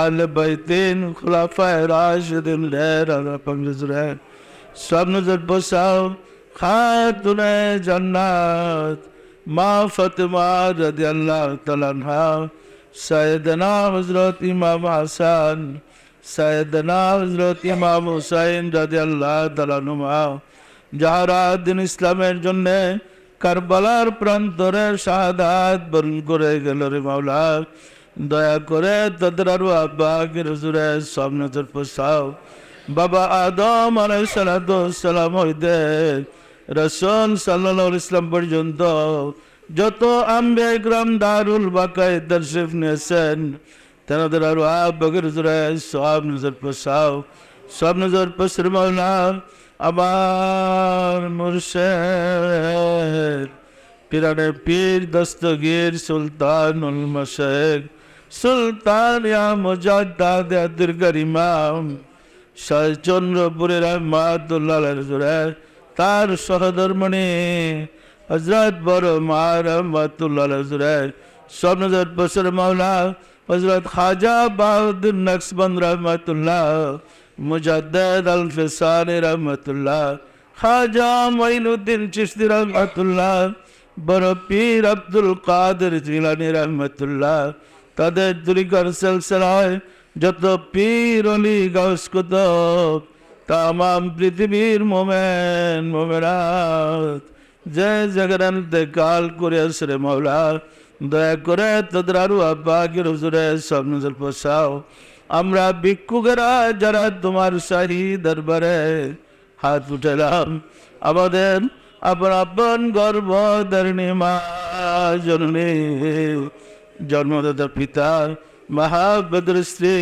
আল বাইতিন খুলাফায়ে রাশিদিন লের আর পঙ্গজরে সব নজর বসাও খাতুনে জান্নাত মা ফাতিমা রাদিয়াল্লাহু তাআলা আনহা সাইয়েদনা হযরত ইমাম হাসান সাইয়েদনা হযরত ইমাম হুসাইন রাদিয়াল্লাহু তাআলা আনহুমা যারা দিন ইসলামের জন্য কারবালার প্রান্তরে শাহাদাত বরণ করে গেল রে মাওলা, দয়া করে তাদের আরো আব্বাকে হুজুরে সব নজর বসাও। বাবা আদম আলাইহিস সালাম হইতে রাসূল সাল্লাল্লাহু আলাইহি ওয়াসাল্লাম পর্যন্ত যত আম্বিয়া ইকরাম দারুল বাকায়ে তাশরিফ নিয়েছেন তাদের আরো আব্বাকে হুজুরে সব নজর বসাও। সব নজর বসার মাওলা আমার মুর্শিদ পিরানে পীর দস্তগীর সুলতানুল মাশায়েখ সুলতান ইয়া মুজাদ্দাদ আব্দুল ইমাম শাহ চন্দ্রপুরের রহমাতুল্লাহ আলাইহি তার সহধর্মণি হযরত বড় মা রহমাতুল্লাহ আলাইহি সব নজর বসর মাওলা হযরত খাজা বাহাউদ্দিন নকশবন্দ রহমাতুল্লাহ মুজাদ্দিদ আল ফিসানি রহমাতুল্লাহ খাজা মঈনুদ্দিন চিশতি রহমাতুল্লাহ বড় পীর আব্দুল কাদের জিলানী রহমাতুল্লাহ তাদের তরিকার সিলসিলায় যত পীর অলি গাউস কুতুব তামাম পৃথিবীর মোমেন মোমেনাত যে জায়গার ইন্তেকাল করে আসরে মাওলা দয়া করে তাদের আরো আব্বাকে হুজুরে সব নজর বসাও। আমরা ভিক্ষুকেরা যারা তোমার শাহী দরবারে হাত উঠালাম আমাদের আপন আপন গর্ভধারিণী মা জননী জন্মদাতা পিতা মহাবদর স্ত্রী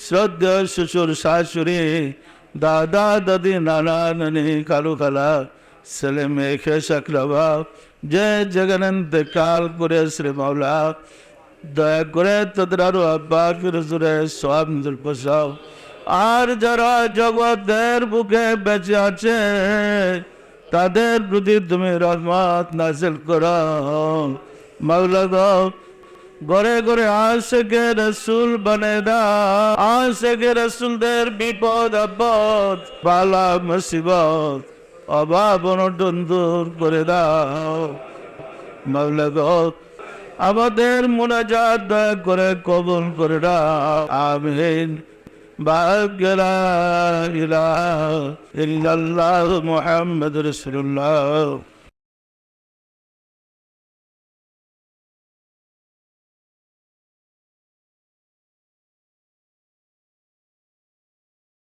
শ্রদ্ধা শ্বশুর শাশুড়ি দাদা দাদি নানা নানি কালু খালা ছেলে মেয়ে খেসাকরাবা যে জায়গায় ইন্তেকাল করে শ্রী মাওলা দয়া করে তাদের আরো আব্বাকে হুজুরে সব নজর বসাও। আর যারা জগতের বুকে বেঁচে আছে তাদের প্রতি তুমি রহমত নাযিল করো মাওলা গো। ঘরে ঘরে আশিকে রাসূল বানায় দাও, আশিকে রাসূলদের বিপদ আপদ বালা মুসিবত অভাব অনটন দূর করে দাও মাওলা গো। আমাদের মুনাজাত দয়া করে কবুল করে দাও আমিন। বাগলা ইলাহা ইল্লাল্লাহ মুহাম্মাদুর রাসূলুল্লাহ।